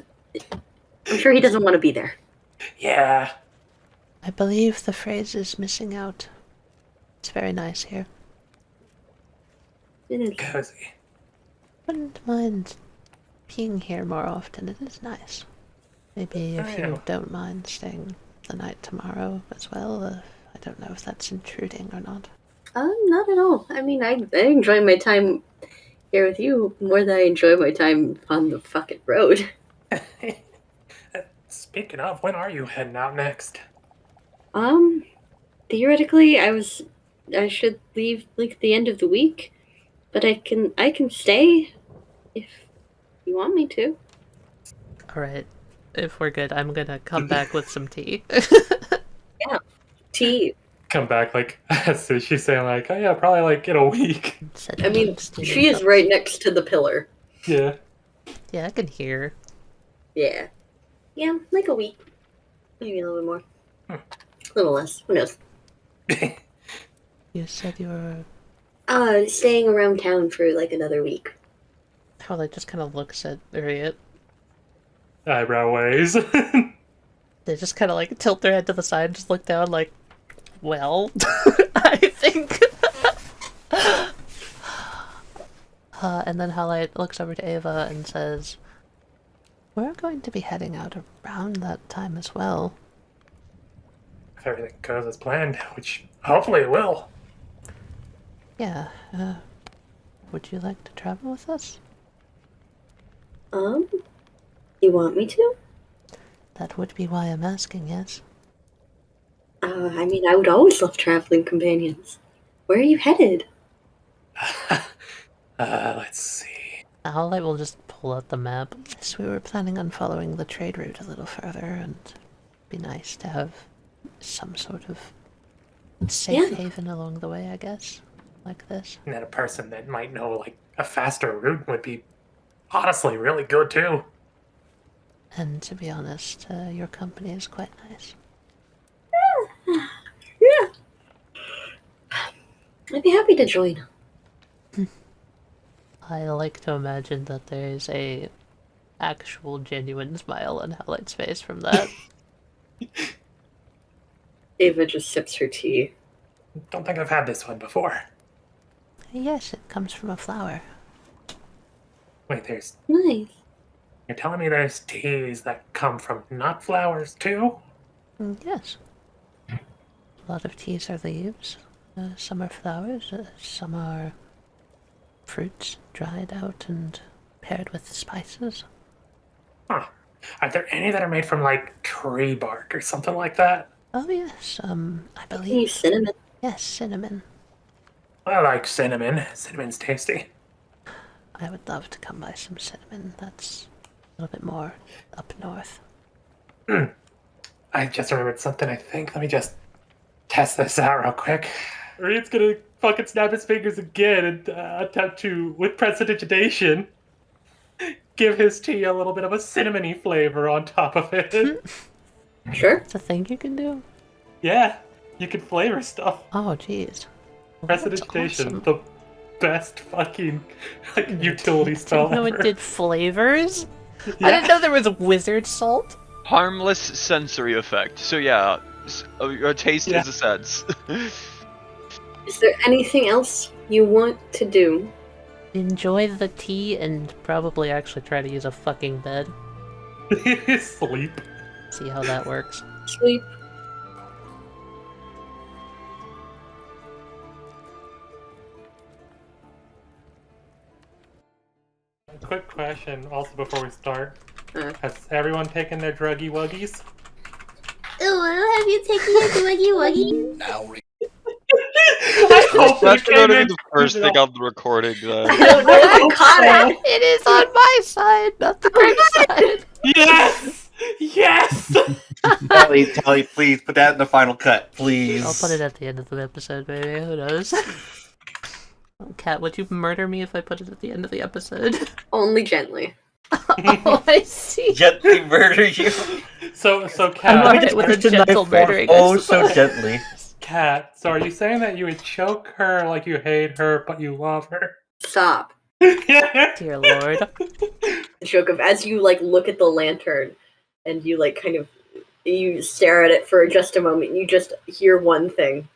I'm sure he doesn't want to be there. Yeah. I believe the phrase is missing out. It's very nice here. It is. Cozy. Wouldn't mind being here more often. It is nice. Maybe if you don't mind staying the night tomorrow as well. I don't know if that's intruding or not. Not at all. I mean, I enjoy my time here with you more than I enjoy my time on the fucking road. Speaking of, when are you heading out next? Theoretically, I should leave like the end of the week, but I can stay if you want me to. Alright, if we're good, I'm gonna come back with some tea. Yeah, tea. Come back like so she's saying like, oh yeah, probably like in a week. I mean, she is right next to the pillar. Yeah. Yeah, I can hear. Yeah. Yeah, like a week. Maybe a little bit more. A little less. Who knows? You said you were... Staying around town for like another week. Howlite just kind of looks at Uryte. Eyebrow ways. They just kind of like tilt their head to the side and just look down like, well, I think. And then Howlite looks over to Ava and says, we're going to be heading out around that time as well. If everything goes as planned, which hopefully it will. Yeah, would you like to travel with us? You want me to? That would be why I'm asking, yes. I mean, I would always love traveling companions. Where are you headed? Let's see. Howlite will just pull out the map. Yes, we were planning on following the trade route a little further, and it'd be nice to have some sort of safe haven along the way, I guess. Like this. And then a person that might know like a faster route would be honestly really good too. And to be honest, your company is quite nice. Yeah. I'd be happy to join. I like to imagine that there's a actual genuine smile on Howlite's face from that. Ava just sips her tea. Don't think I've had this one before. Yes, it comes from a flower. Wait, there's... Nice. You're telling me there's teas that come from nut flowers too? Yes. A lot of teas are leaves. Some are flowers, some are fruits dried out and paired with spices. Huh. Are there any that are made from like tree bark or something like that? Oh yes, I Need believe... cinnamon. Yes, cinnamon. I like cinnamon. Cinnamon's tasty. I would love to come by some cinnamon. That's a little bit more up north. I just remembered something, I think. Let me just test this out real quick. Reed's gonna fucking snap his fingers again and attempt to, with prestidigitation, give his tea a little bit of a cinnamony flavor on top of it. Sure. It's a thing you can do? Yeah, you can flavor stuff. Oh, jeez. Well, Prestidigitation, awesome. the best fucking like utility spell Didn't know ever. it did flavors? Yeah. I didn't know there was wizard salt. Harmless sensory effect. So yeah, your taste is a sense. Is there anything else you want to do? Enjoy the tea and probably actually try to use a fucking bed. Sleep. See how that works. Sleep. Quick question, also before we start. Uh. Has everyone taken their druggy wuggies? Oh, have you taken your wuggy wuggy? Now, I hope That's it gonna came be in- the first thing on the recording then. I caught it. It is on my side, not the correct side. Yes! Yes! Tali, please put that in the final cut, please. I'll put it at the end of the episode, maybe. Who knows? Oh, Kat, would you murder me if I put it at the end of the episode? Only gently. Oh, I see. Gently murder you. So I'm Kat, alright with a gentle murdering. I Oh, so suppose. gently. Kat, so are you saying that you would choke her like you hate her, but you love her? Stop. Dear Lord. The joke of as you like look at the lantern and you like kind of you stare at it for just a moment, you just hear one thing.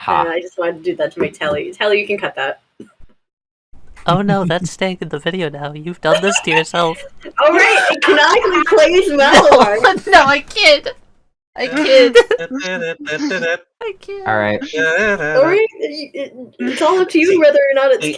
And I just wanted to do that to my Tali. Tali, you can cut that. Oh no, that's staying in the video now. You've done this to yourself. Alright, it canonically plays Malamar. No, I can't. I can't. I I can't. All right. Sorry, it's all up to you whether or not it's canon.